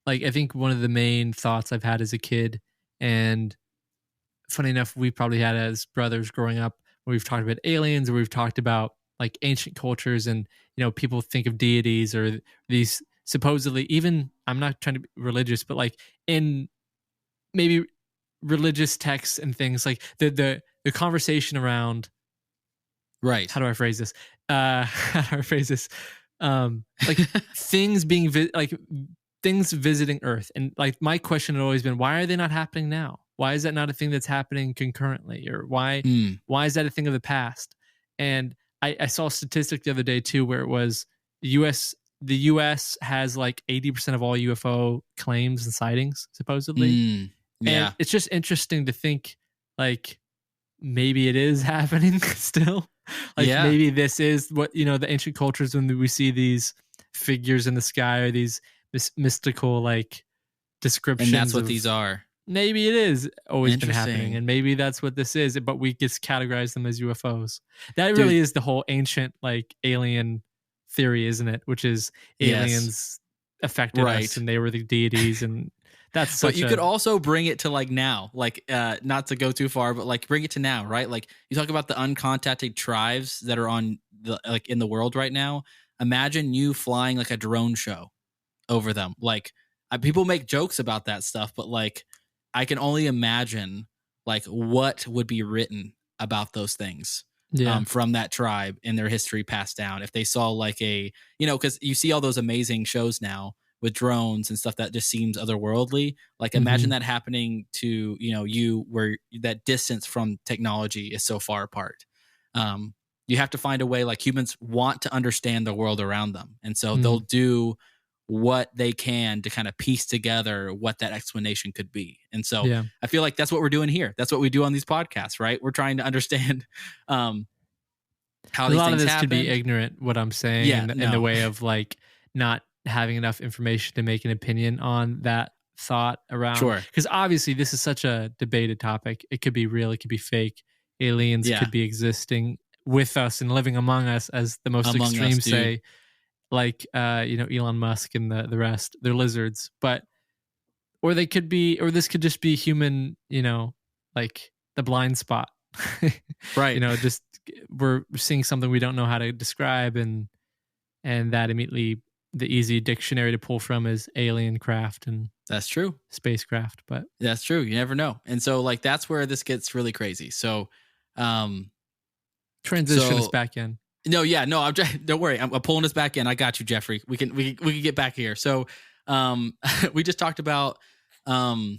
like I think one of the main thoughts I've had as a kid, and funny enough, we probably had as brothers growing up, where we've talked about aliens, or we've talked about like ancient cultures, and people think of deities or these supposedly, even I'm not trying to be religious, but like in maybe religious texts and things, like the conversation around how do I phrase this like things being things visiting Earth, and like my question had always been, why are they not happening now? Why is that not a thing that's happening concurrently, or why is that a thing of the past? And I saw a statistic the other day too, where it was the U.S. has like 80% of all UFO claims and sightings, supposedly. Yeah. And it's just interesting to think like maybe it is happening still. Like maybe this is what, the ancient cultures, when we see these figures in the sky or these mystical like descriptions. And that's what these are. Maybe it is always been happening, and maybe that's what this is, but we just categorize them as UFOs. That really is the whole ancient like alien theory, isn't it? Which is aliens affected us and they were the deities, and that's such But you could also bring it to like now, like not to go too far, but like bring it to now, right? Like you talk about the uncontacted tribes that are on the like in the world right now. Imagine you flying like a drone show over them. Like people make jokes about that stuff, but like I can only imagine like what would be written about those things from that tribe in their history passed down. If they saw like a, you know, because you see all those amazing shows now with drones and stuff that just seems otherworldly. Like imagine that happening to, you know, you where that distance from technology is so far apart. You have to find a way, like humans want to understand the world around them. And so they'll do what they can to kind of piece together what that explanation could be. And so I feel like that's what we're doing here. That's what we do on these podcasts, right? We're trying to understand how these things happen. A lot of this could be ignorant, what I'm saying, in the way of like not having enough information to make an opinion on that thought around. Sure. Because obviously this is such a debated topic. It could be real. It could be fake. Aliens could be existing with us and living among us, as the most extreme say. Like, you know, Elon Musk and the rest. They're lizards. Or they could be, or this could just be human, you know, like the blind spot. Right. You know, just we're seeing something we don't know how to describe, and that immediately the easy dictionary to pull from is alien craft, and that's true, spacecraft. But that's true, you never know. And so like that's where this gets really crazy. So transition us back in. No, I'm don't worry, I'm pulling us back in. I got you, Jeffrey. We can get back here. So we just talked about the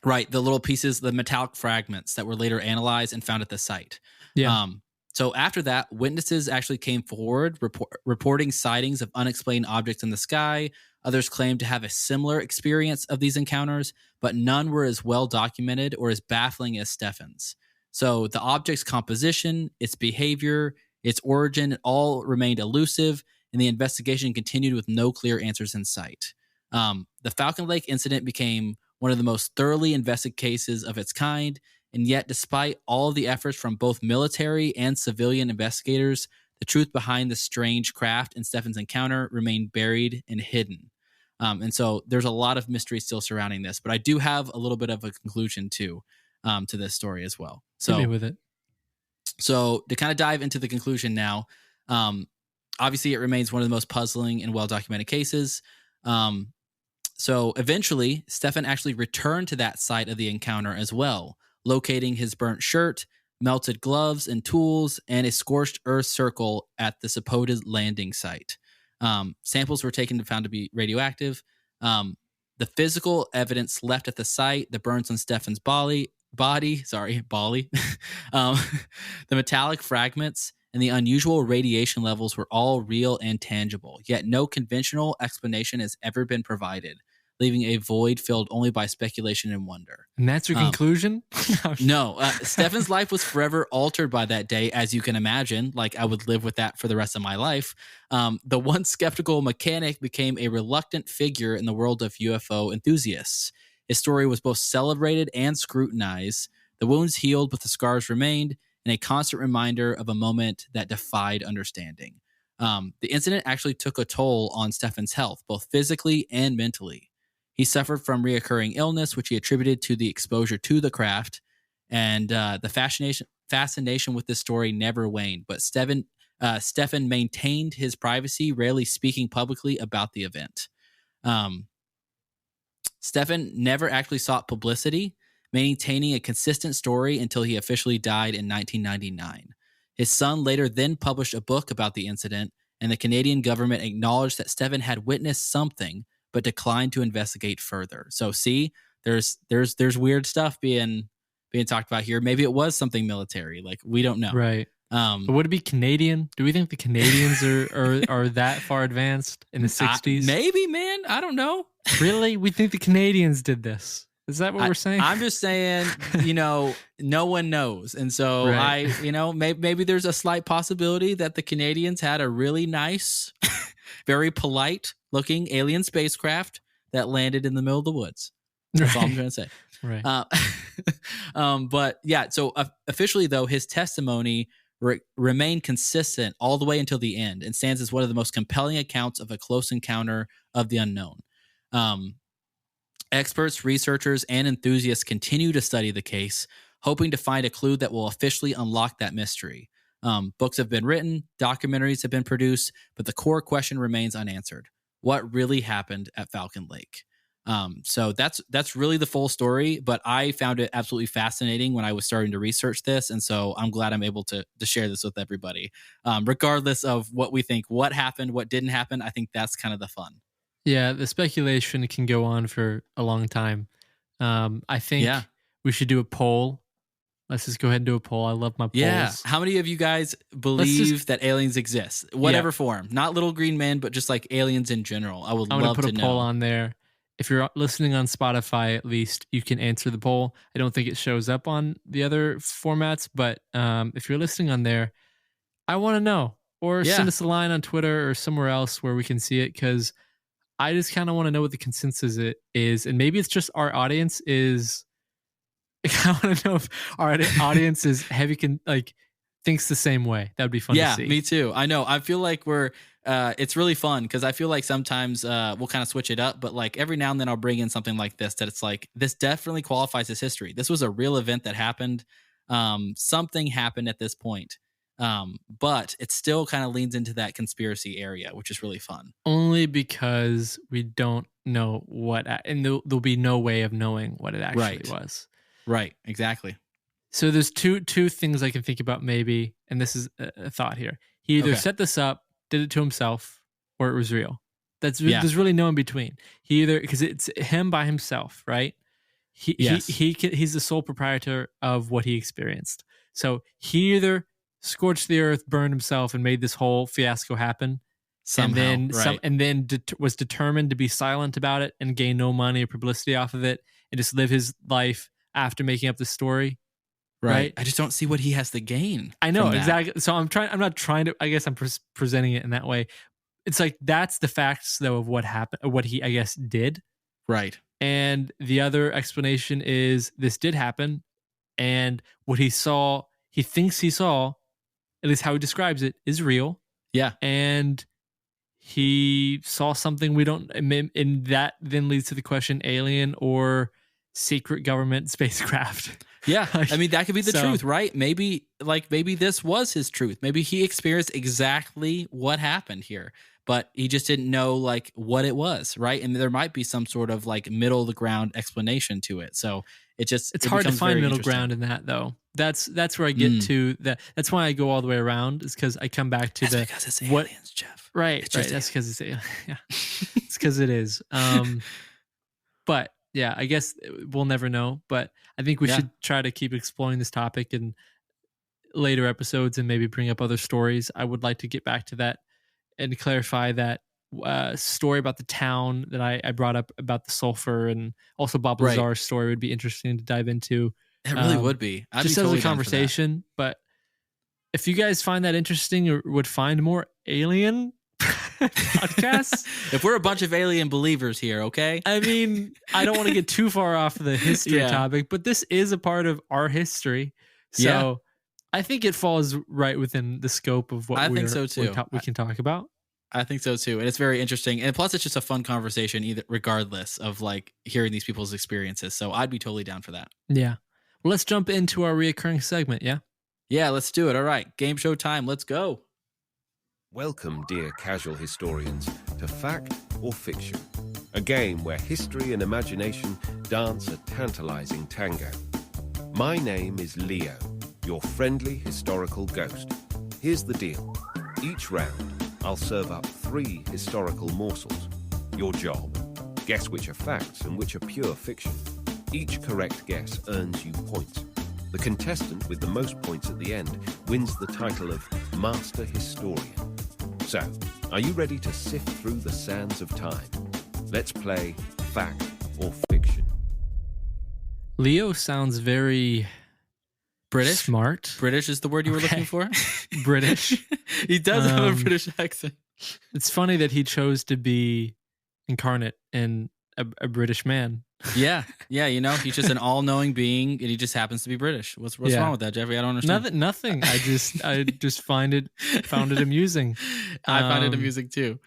little pieces, the metallic fragments that were later analyzed and found at the site. So after that, witnesses actually came forward reporting sightings of unexplained objects in the sky. Others claimed to have a similar experience of these encounters, but none were as well documented or as baffling as Stefan's. So the object's composition, its behavior, its origin, all remained elusive, and the investigation continued with no clear answers in sight. The Falcon Lake incident became one of the most thoroughly investigated cases of its kind, and yet despite all of the efforts from both military and civilian investigators, the truth behind the strange craft and Stefan's encounter remained buried and hidden. And so there's a lot of mystery still surrounding this, but I do have a little bit of a conclusion too to this story as well. So hit me with it. So to kind of dive into the conclusion now, obviously it remains one of the most puzzling and well-documented cases. So eventually, Stefan actually returned to that site of the encounter as well, locating his burnt shirt, melted gloves and tools, and a scorched earth circle at the supposed landing site. Samples were taken and found to be radioactive. The physical evidence left at the site, the burns on Stefan's body, the metallic fragments, and the unusual radiation levels were all real and tangible, yet no conventional explanation has ever been provided, leaving a void filled only by speculation and wonder. And that's your conclusion? No. Stefan's life was forever altered by that day, as you can imagine. Like, I would live with that for the rest of my life. The once skeptical mechanic became a reluctant figure in the world of UFO enthusiasts. His story was both celebrated and scrutinized. The wounds healed, but the scars remained, and a constant reminder of a moment that defied understanding. The incident actually took a toll on Stefan's health, both physically and mentally. He suffered from reoccurring illness, which he attributed to the exposure to the craft, and the fascination with this story never waned. But Stefan maintained his privacy, rarely speaking publicly about the event. Stefan never actually sought publicity, maintaining a consistent story until he officially died in 1999. His son later then published a book about the incident, and the Canadian government acknowledged that Stefan had witnessed something, but declined to investigate further. So see, there's weird stuff being talked about here. Maybe it was something military. Like, we don't know. Right. But would it be Canadian? Do we think the Canadians are that far advanced in the 60s? Maybe, man. I don't know. Really? We think the Canadians did this. Is that what we're saying? I'm just saying, no one knows. And so right. Maybe there's a slight possibility that the Canadians had a really nice, very polite looking alien spacecraft that landed in the middle of the woods. That's all I'm trying to say. Right. But yeah, so officially though, his testimony remain consistent all the way until the end and stands as one of the most compelling accounts of a close encounter of the unknown. Experts, researchers, and enthusiasts continue to study the case, hoping to find a clue that will officially unlock that mystery. Books have been written, documentaries have been produced, but the core question remains unanswered. What really happened at Falcon Lake? So that's really the full story, but I found it absolutely fascinating when I was starting to research this. And so I'm glad I'm able to share this with everybody. Regardless of what we think, what happened, what didn't happen, I think that's kind of the fun. Yeah, the speculation can go on for a long time. I think we should do a poll. Let's just go ahead and do a poll. I love my polls. Yeah. How many of you guys believe that aliens exist? Whatever form. Not little green men, but just like aliens in general. I would love to know. I'm going to put a poll on there. If you're listening on Spotify, at least, you can answer the poll. I don't think it shows up on the other formats, but if you're listening on there, I want to know. Or send us a line on Twitter or somewhere else where we can see it, because I just kind of want to know what the consensus is. And maybe it's just our audience is... I want to know if our audience is heavy, thinks the same way. That would be fun to see. Yeah, me too. I know. I feel like it's really fun because I feel like sometimes we'll kind of switch it up, but like every now and then I'll bring in something like this that it's like, this definitely qualifies as history. This was a real event that happened. Something happened at this point. But it still kind of leans into that conspiracy area, which is really fun. Only because we don't know and there'll be no way of knowing what it actually was. Right, exactly. So there's two things I can think about maybe, and this is a thought here. He either set this up, did it to himself, or it was real. There's really no in between. He either, because it's him by himself, right? He's the sole proprietor of what he experienced. So he either scorched the earth, burned himself, and made this whole fiasco happen. Somehow, and then was determined to be silent about it and gain no money or publicity off of it, and just live his life after making up the story. Right. I just don't see what he has to gain. I know, exactly. So I'm not trying to, I guess I'm presenting it in that way. It's like, that's the facts though of what happened, or what he, I guess, did. Right. And the other explanation is this did happen, and what he thinks he saw, at least how he describes it, is real. Yeah. And he saw something we don't, and that then leads to the question, alien or secret government spacecraft. Yeah. I mean, that could be the truth, right? Maybe this was his truth. Maybe he experienced exactly what happened here, but he just didn't know like what it was, right? And there might be some sort of like middle of the ground explanation to it. So it's hard to find middle ground in that though. That's where I get to that. That's why I go all the way around, is because I come back to because it's aliens, Jeff. Right. That's because it's aliens. Yeah. It's because it is. But yeah, I guess we'll never know, but I think we should try to keep exploring this topic in later episodes and maybe bring up other stories. I would like to get back to that and clarify that story about the town that I brought up about the sulfur, and also Bob Lazar's story would be interesting to dive into. It really would be. I'd just be totally as a conversation, but if you guys find that interesting or would find more alien podcasts, if we're a bunch of alien believers here, okay? I mean, I don't want to get too far off the history topic, but this is a part of our history. So I think it falls right within the scope of what we can talk about. I think so too. And it's very interesting. And plus it's just a fun conversation regardless of like hearing these people's experiences. So I'd be totally down for that. Yeah. Well, let's jump into our reoccurring segment. Yeah. Yeah, let's do it. All right. Game show time. Let's go. Welcome, dear casual historians, to Fact or Fiction, a game where history and imagination dance a tantalizing tango. My name is Leo, your friendly historical ghost. Here's the deal. Each round, I'll serve up 3 historical morsels. Your job, guess which are facts and which are pure fiction. Each correct guess earns you points. The contestant with the most points at the end wins the title of Master Historian. So, are you ready to sift through the sands of time? Let's play Fact or Fiction. Leo sounds very British. Smart. British is the word you were looking for? British. He does have a British accent. It's funny that he chose to be incarnate in a British man. Yeah. He's just an all-knowing being, and he just happens to be British. What's wrong with that, Jeffrey? I don't understand. Nothing. I just found it amusing. I find it amusing too.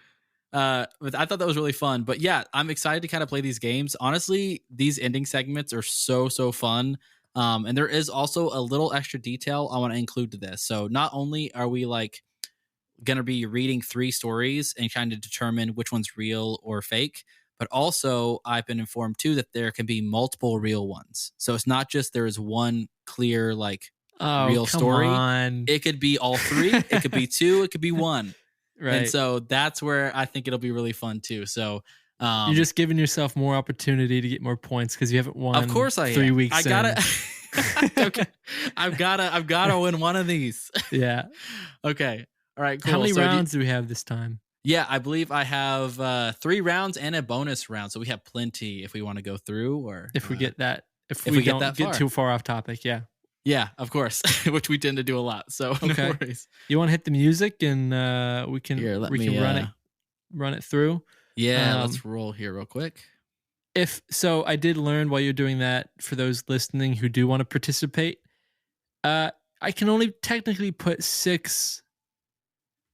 But I thought that was really fun. But yeah, I'm excited to kind of play these games. Honestly, these ending segments are so fun. And there is also a little extra detail I want to include to this. So not only are we like going to be reading 3 stories and trying to determine which one's real or fake, but also I've been informed too that there can be multiple real ones. So it's not just there is one clear like real story. It could be all 3. It could be 2. It could be 1. Right. And so that's where I think it'll be really fun too. So you're just giving yourself more opportunity to get more points because you haven't won. Of course, 3 weeks. I gotta. Okay. I've gotta win one of these. Yeah. Okay. All right. Cool. How many rounds do we have this time? Yeah, I believe I have 3 rounds and a bonus round, so we have plenty if we want to go through, or if we get that, if we don't get too far off topic. Yeah. Yeah, of course, which we tend to do a lot. So okay. No worries. You want to hit the music and we can run it through. Yeah, let's roll here real quick. I did learn while you're doing that, for those listening who do want to participate, I can only technically put 6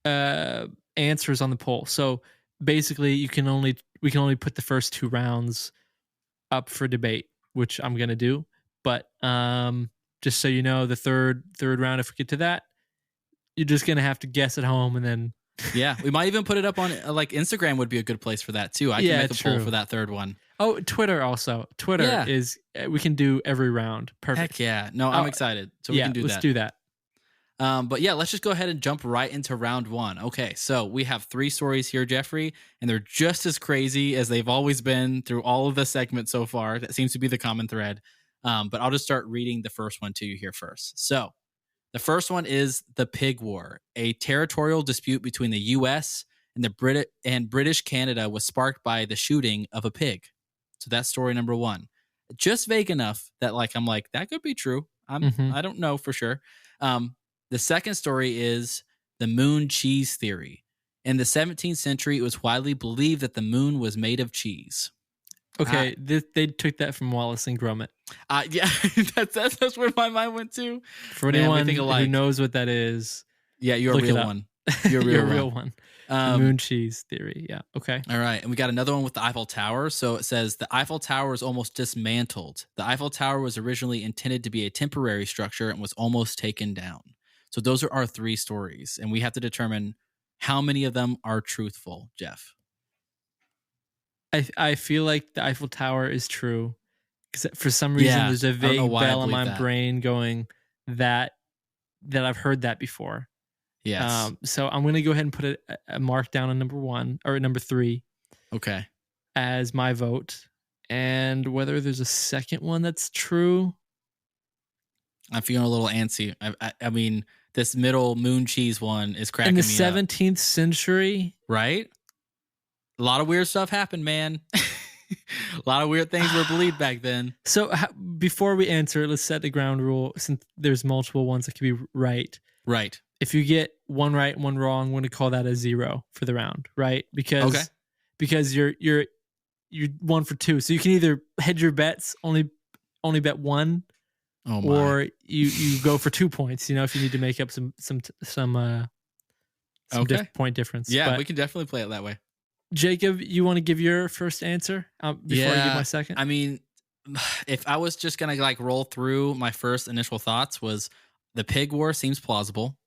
answers on the poll. So basically, we can only put the first 2 rounds up for debate, which I'm gonna do. But just so you know, the third round, if we get to that, you're just gonna have to guess at home, and then yeah, we might even put it up on like Instagram would be a good place for that too. I can make a poll for that third one. Oh, Twitter also. Twitter is we can do every round. Perfect. Heck yeah! No, I'm excited. So we can do that. Let's do that. But yeah, let's just go ahead and jump right into round 1. Okay, so we have 3 stories here, Jeffrey, and they're just as crazy as they've always been through all of the segments so far. That seems to be the common thread. But I'll just start reading the first one to you here first. So the first one is the Pig War. A territorial dispute between the U.S. and British Canada was sparked by the shooting of a pig. So that's story number 1. Just vague enough that I'm like, that could be true. I don't know for sure. The second story is the moon cheese theory. In the 17th century, it was widely believed that the moon was made of cheese. Okay, they took that from Wallace and Gromit. Yeah, that's where my mind went to. For anyone who knows what that is, yeah, you're a real one. You're a real one. Moon cheese theory. Yeah. Okay. All right, and we got another one with the Eiffel Tower. So it says the Eiffel Tower was almost dismantled. The Eiffel Tower was originally intended to be a temporary structure and was almost taken down. So those are our 3 stories, and we have to determine how many of them are truthful, Jeff. I feel like the Eiffel Tower is true, because for some reason there's a vague bell in my brain going that I've heard that before. Yes. So I'm going to go ahead and put a mark down on number 1 or number 3. Okay. As my vote, and whether there's a second one that's true. I'm feeling a little antsy. I mean, this middle moon cheese one is cracking me up. In the 17th century, right? A lot of weird stuff happened, man. A lot of weird things were believed back then. So before we answer, let's set the ground rule. Since there's multiple ones that could be right. Right. If you get one right and one wrong, I'm going to call that a 0 for the round, right? Because you're 1 for 2, so you can either hedge your bets, only bet 1. Oh my. Or you go for 2 points, if you need to make up some point difference. Yeah, we can definitely play it that way. Jacob, you want to give your first answer before I give my second? I mean, if I was just going to roll through, my first initial thoughts was the Pig War seems plausible.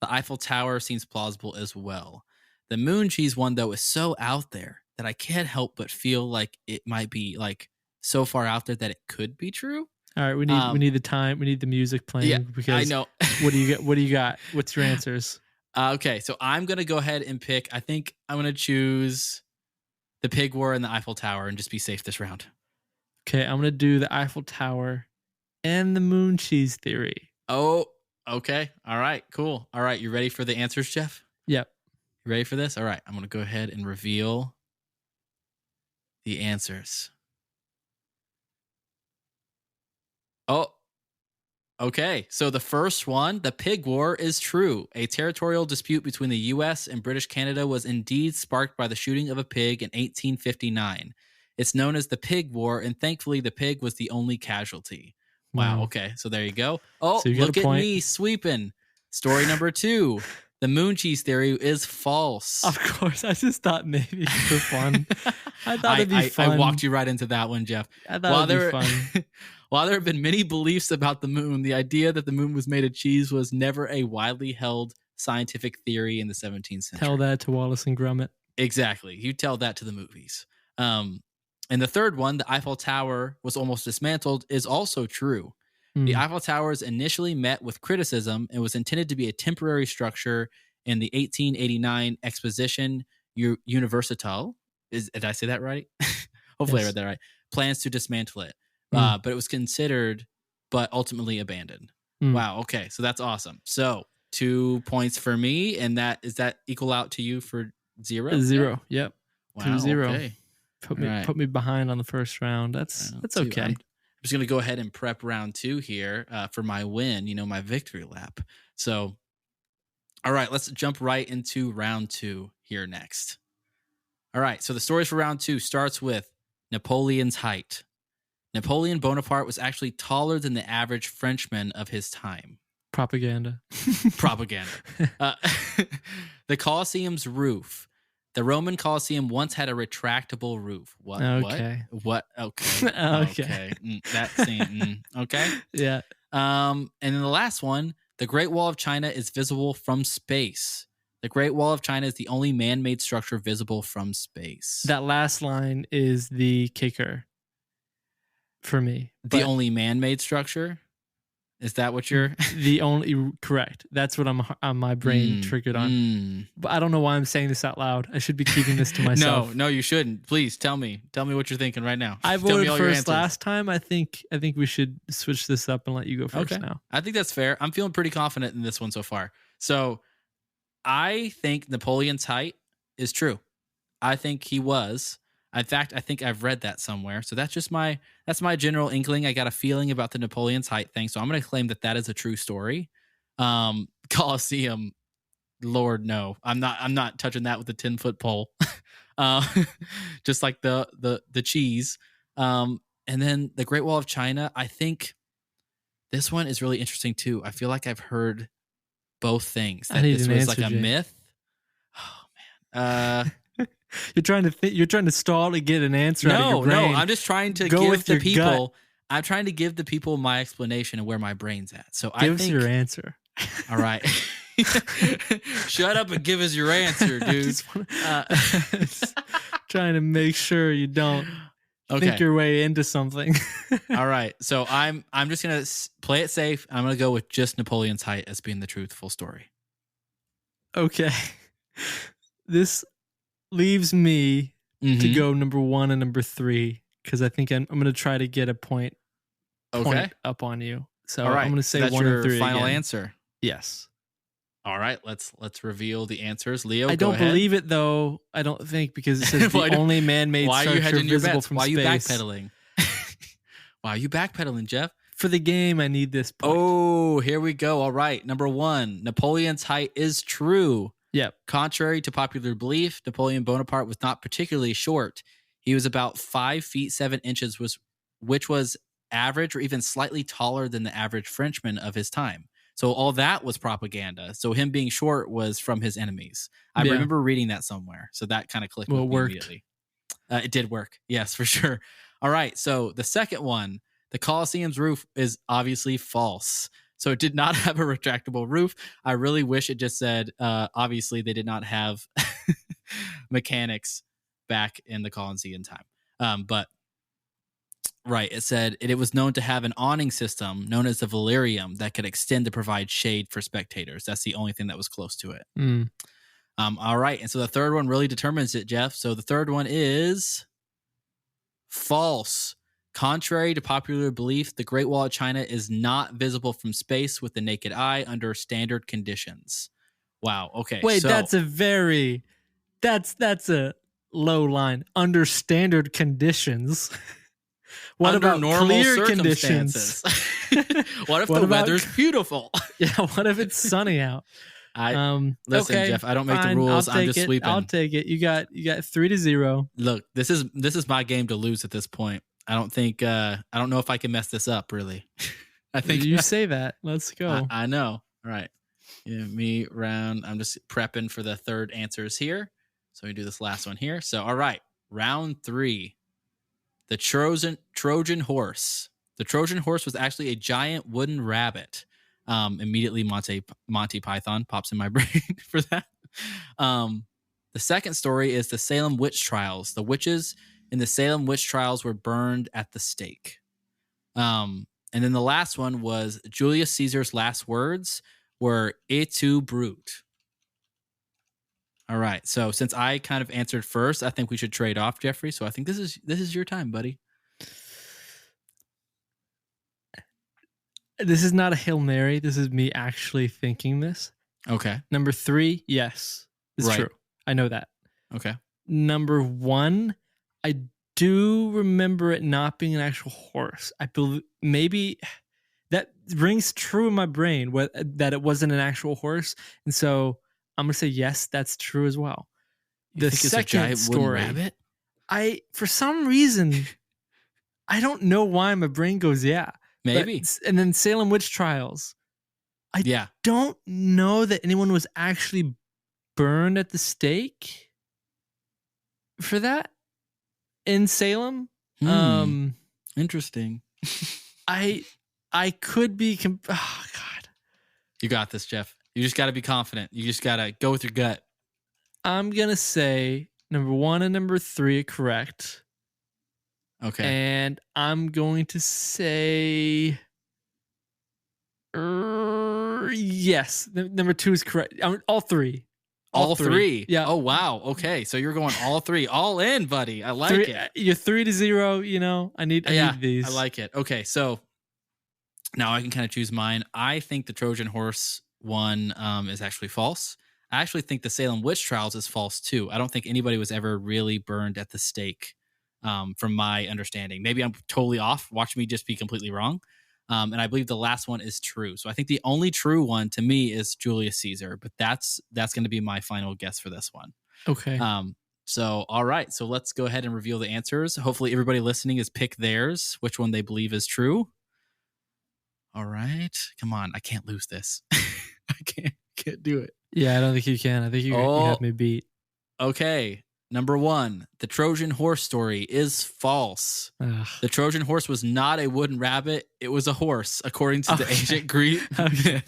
The Eiffel Tower seems plausible as well. The moon cheese one, though, is so out there that I can't help but feel like it might be so far out there that it could be true. All right, we need the time. We need the music playing. Yeah, because I know. What do you got? What's your answers? Okay, so I'm gonna go ahead and pick. I think I'm gonna choose the Pig War and the Eiffel Tower, and just be safe this round. Okay, I'm gonna do the Eiffel Tower and the moon cheese theory. Oh, okay. All right, cool. All right, you ready for the answers, Jeff? Yep. You ready for this? All right, I'm gonna go ahead and reveal the answers. Oh, okay. So the first one, the Pig War, is true. A territorial dispute between the U.S. and British Canada was indeed sparked by the shooting of a pig in 1859. It's known as the Pig War, and thankfully the pig was the only casualty. Wow. Okay. So there you go. Oh, So look at me sweeping. Story number 2. The moon cheese theory is false. Of course. I just thought maybe for fun. I thought it'd be fun. I walked you right into that one, Jeff. I thought it'd be fun. While there have been many beliefs about the moon, the idea that the moon was made of cheese was never a widely held scientific theory in the 17th century. Tell that to Wallace and Gromit. Exactly. You tell that to the movies. And the third one, the Eiffel Tower was almost dismantled, is also true. The Eiffel Towers initially met with criticism and was intended to be a temporary structure in the 1889 Exposition Universelle. Did I say that right? Hopefully I read that right. Plans to dismantle it. But it was considered, but ultimately abandoned. Wow. Okay. So that's awesome. So 2 points for me. And does that equal out to you for 0? 0. Yep. Wow. 2-0. Okay. Put me behind on the first round. That's okay. I'm just going to go ahead and prep round 2 here for my win, my victory lap. So, all right, let's jump right into round 2 here next. All right, so the stories for round 2 starts with Napoleon's height. Napoleon Bonaparte was actually taller than the average Frenchman of his time. Propaganda. The Colosseum's roof. The Roman Colosseum once had a retractable roof. What? Okay. What? Okay. Okay. That scene. Okay. Yeah. And then the last one, the Great Wall of China is visible from space. The Great Wall of China is the only man-made structure visible from space. That last line is the kicker for me. The only man-made structure? Is that what you're... Correct. That's what I'm my brain triggered on. But I don't know why I'm saying this out loud. I should be keeping this to myself. No, you shouldn't. Please tell me what you're thinking right now. I voted first last time. I think we should switch this up and let you go first now. I think that's fair. I'm feeling pretty confident in this one so far. So I think Napoleon's height is true. I think he was. In fact, I think I've read that somewhere. So that's just my general inkling. I got a feeling about the Napoleon's height thing. So I'm going to claim that is a true story. Colosseum, Lord, no, I'm not touching that with a 10-foot pole. Just like the cheese. And then the Great Wall of China, I think this one is really interesting too. I feel like I've heard both things. That this was like a myth. Oh man. You're trying to stall to get an answer out of your brain. No, I'm just trying to give the people gut. I'm trying to give the people my explanation of where my brain's at. So give us your answer. All right. Shut up and give us your answer, dude. Trying to make sure you don't think your way into something. All right. So I'm just going to play it safe. I'm going to go with just Napoleon's height as being the truthful story. Okay. This leaves me to go number 1 and number 3 because I think I'm going to try to get a point up on you. So I'm going to say 1 and 3 final again. Answer. Yes. All right, let's reveal the answers. Leo, I don't believe it though. I don't think because it says the only man-made structure visible from space. Why are you backpedaling? Why are you backpedaling, Jeff? For the game, I need this point. Oh, here we go. All right, number 1, Napoleon's height is true. Yep. Contrary to popular belief, Napoleon Bonaparte was not particularly short. He was about 5 feet 7 inches, which was average or even slightly taller than the average Frenchman of his time. So all that was propaganda. So him being short was from his enemies. I remember reading that somewhere. So that kind of clicked with me immediately. It did work. Yes, for sure. All right. So the second one, the Colosseum's roof is obviously false. So it did not have a retractable roof. I really wish it just said, obviously, they did not have mechanics back in the Colosseum time. But it said it was known to have an awning system known as the velarium that could extend to provide shade for spectators. That's the only thing that was close to it. All right. And so the third one really determines it, Jeff. So the third one is false. Contrary to popular belief, the Great Wall of China is not visible from space with the naked eye under standard conditions. Wow. Okay. Wait, that's a low line. Under standard conditions. What under about normal clear circumstances? Conditions? What if the weather's beautiful? Yeah. What if it's sunny out? Listen, okay, Jeff, I don't make fine, the rules. I'm just it. sweeping. I'll take it. You got 3-0. Look, this is my game to lose at this point. I don't know if I can mess this up, really. I think you say that. Let's go. I know. All right. Give me round. I'm just prepping for the third answers here. So we do this last one here. So, all right. Round 3. The Trojan horse. The Trojan horse was actually a giant wooden rabbit. Immediately Monty Python pops in my brain for that. The second story is the Salem witch trials. The witches in the Salem witch trials were burned at the stake. And then the last one was Julius Caesar's last words were "Et tu, Brute." All right. So since I kind of answered first, I think we should trade off, Jeffrey. So I think this is your time, buddy. This is not a Hail Mary. This is me actually thinking this. Okay. Number 3, yes. It's true. I know that. Okay. Number 1, I do remember it not being an actual horse. I believe maybe that rings true in my brain that it wasn't an actual horse. And so I'm going to say, yes, that's true as well. The second story, rabbit? For some reason, I don't know why my brain goes, yeah. Maybe. And then Salem witch trials. I don't know that anyone was actually burned at the stake for that in Salem. Interesting. I could be. Oh God! You got this, Jeff. You just got to be confident. You just got to go with your gut. I'm gonna say number 1 and number 3 are correct. Okay. And I'm going to say yes. Number 2 is correct. All 3. All three? Yeah. Oh, wow. Okay. So you're going all 3. All in, buddy. I like it. You're 3-0. You know, I need these. I like it. Okay. So now I can kind of choose mine. I think the Trojan horse one is actually false. I actually think the Salem witch trials is false too. I don't think anybody was ever really burned at the stake. From my understanding. Maybe I'm totally off. Watch me just be completely wrong. And I believe the last one is true. So I think the only true one to me is Julius Caesar, but that's going to be my final guess for this one. Okay. So, all right. So let's go ahead and reveal the answers. Hopefully everybody listening has picked theirs, which one they believe is true. All right. Come on. I can't lose this. I can't do it. Yeah, I don't think you can. I think you have me beat. Okay. Number 1, the Trojan horse story is false. Ugh. The Trojan horse was not a wooden rabbit. It was a horse, according to the ancient Greek. Okay.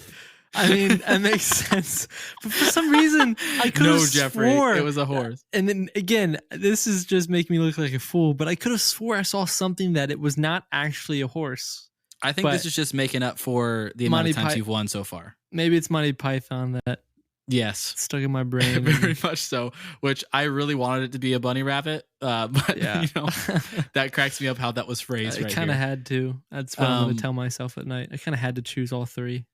I mean, that makes sense. But for some reason, I could have Jeffrey, swore it was a horse. And then again, this is just making me look like a fool, but I could have swore I saw something that it was not actually a horse. I think this is just making up for the amount of times you've won so far. Maybe it's Monty Python that stuck in my brain. Very much so, which I really wanted it to be a bunny rabbit. But you know, that cracks me up how that was phrased. I kind of had to. That's what I'm going to tell myself at night. I kind of had to choose all 3.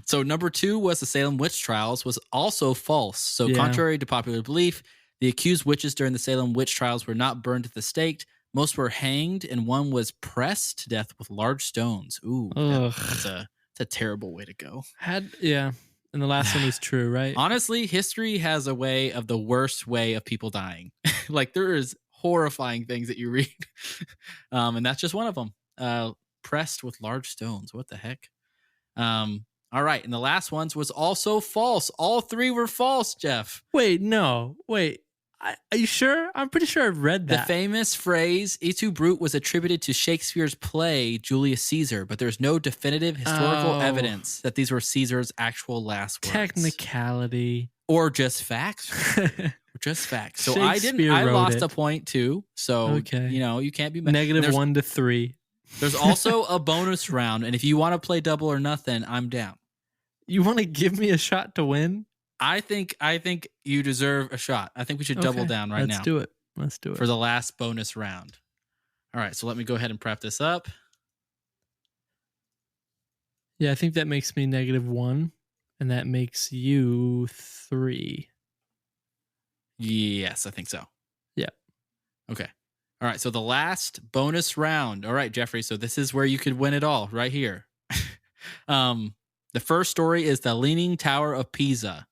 So number 2 was the Salem witch trials was also false. So contrary to popular belief, the accused witches during the Salem witch trials were not burned at the stake. Most were hanged, and one was pressed to death with large stones. Ooh, that's a terrible way to go. And the last one was true, right? Honestly, history has a way of the worst way of people dying. Like there is horrifying things that you read. And that's just one of them. Pressed with large stones. What the heck? All right. And the last ones was also false. All 3 were false, Jeff. Wait. Are you sure? I'm pretty sure I've read that. The famous phrase, "Et tu, Brute," was attributed to Shakespeare's play, Julius Caesar, but there's no definitive historical evidence that these were Caesar's actual last words. Technicality. Or just facts. So I lost a point too. So, you can't be mad. -1 to 3. There's also a bonus round, and if you want to play double or nothing, I'm down. You want to give me a shot to win? I think you deserve a shot. I think we should double down now. Let's do it. For the last bonus round. All right, so let me go ahead and prep this up. Yeah, I think that makes me -1, and that makes you 3. Yes, I think so. Yeah. Okay. All right, so the last bonus round. All right, Jeffrey, so this is where you could win it all right here. The first story is the Leaning Tower of Pisa.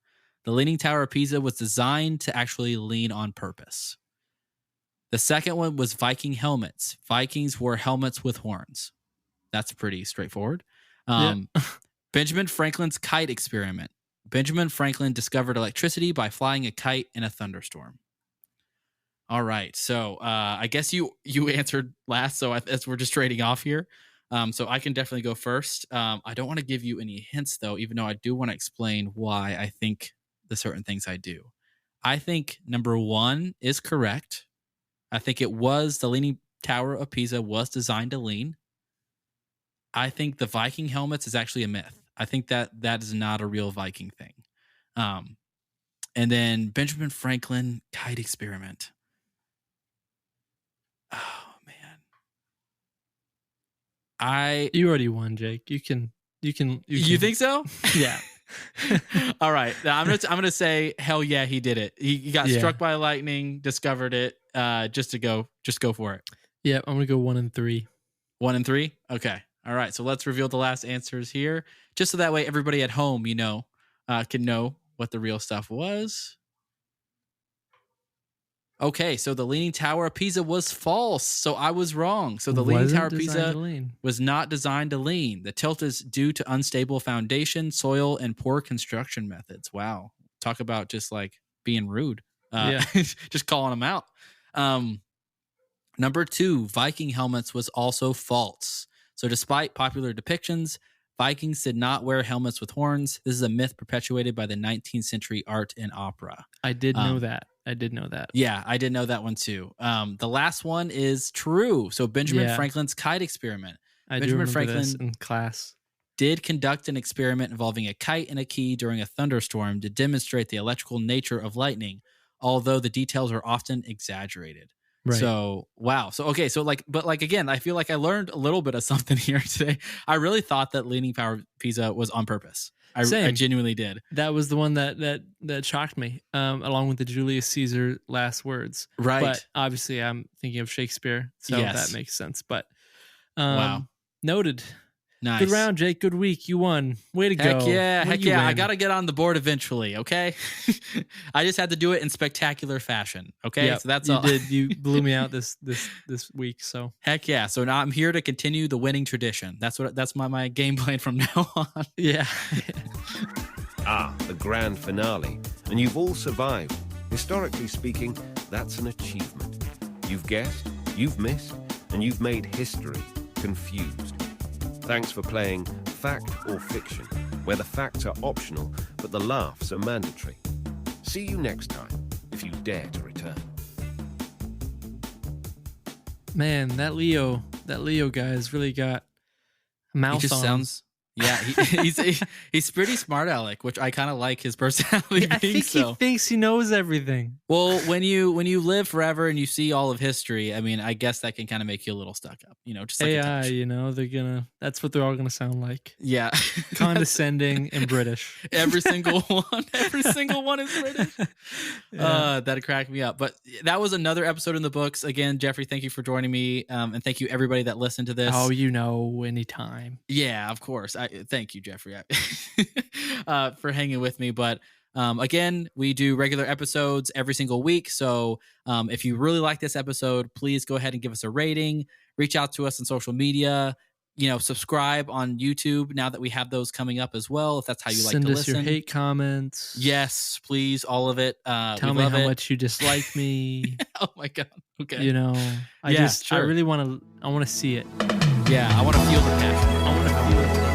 The Leaning Tower of Pisa was designed to actually lean on purpose. The second one was Viking helmets. Vikings wore helmets with horns. That's pretty straightforward. Benjamin Franklin's kite experiment. Benjamin Franklin discovered electricity by flying a kite in a thunderstorm. All right. So I guess you answered last, so we're just trading off here. So I can definitely go first. I don't want to give you any hints, though, even though I do want to explain why I think the certain things I do. I think number 1 is correct. I think it was the Leaning Tower of Pisa was designed to lean. I think the Viking helmets is actually a myth. I think that is not a real Viking thing. And then Benjamin Franklin kite experiment. Oh man. You already won, Jake. You can. You think so? Yeah. All right. I'm gonna say hell yeah, he did it. He got struck by lightning, discovered it. Just go for it. Yeah, I'm gonna go 1 and 3. 1 and 3. Okay. All right. So let's reveal the last answers here, just so that way everybody at home, can know what the real stuff was. Okay, so the Leaning Tower of Pisa was false. So I was wrong. So the Leaning Tower of Pisa was not designed to lean. The tilt is due to unstable foundation, soil, and poor construction methods. Wow. Talk about just like being rude. Just calling them out. Number 2, Viking helmets was also false. So despite popular depictions, Vikings did not wear helmets with horns. This is a myth perpetuated by the 19th century art and opera. I did know that. Yeah, I did know that one too. The last one is true. So Benjamin Franklin's kite experiment. Benjamin Franklin this in class did conduct an experiment involving a kite and a key during a thunderstorm to demonstrate the electrical nature of lightning, although the details are often exaggerated. Right. So, wow. So, okay. So again, I feel like I learned a little bit of something here today. I really thought that Leaning Tower of Pisa was on purpose. I genuinely did. That was the one that shocked me, along with the Julius Caesar last words. Right. But obviously I'm thinking of Shakespeare, so that makes sense. But wow. Noted. Nice. Good round, Jake. Good week. You won. Way to go. Heck yeah. I got to get on the board eventually, okay? I just had to do it in spectacular fashion, okay? Yep, so that's you all. You did. You blew me out this week, so. Heck yeah. So now I'm here to continue the winning tradition. That's my game plan from now on. Yeah. The grand finale. And you've all survived. Historically speaking, that's an achievement. You've guessed, you've missed, and you've made history confused. Thanks for playing Fact or Fiction, where the facts are optional, but the laughs are mandatory. See you next time, if you dare to return. Man, that Leo guy has really got a mouth he just on. Sounds. Yeah, he's pretty smart aleck, which I kind of like his personality. I think he thinks he knows everything. Well, when you live forever and you see all of history, I mean, I guess that can kind of make you a little stuck up, just like AI. That's what they're all gonna sound like. Yeah, condescending and British. Every single one is British. That'd crack me up. But that was another episode in the books. Again, Jeffrey, thank you for joining me, and thank you everybody that listened to this. Oh, anytime. Yeah, of course. Thank you, Jeffrey, for hanging with me. But again, we do regular episodes every single week. So if you really like this episode, please go ahead and give us a rating. Reach out to us on social media. Subscribe on YouTube now that we have those coming up as well. If that's how you like to listen. Send us your hate comments. Yes, please, all of it. Tell me how much you dislike me. Oh my God. Okay. I really want to see it. Yeah, I want to feel the passion. I want to feel it.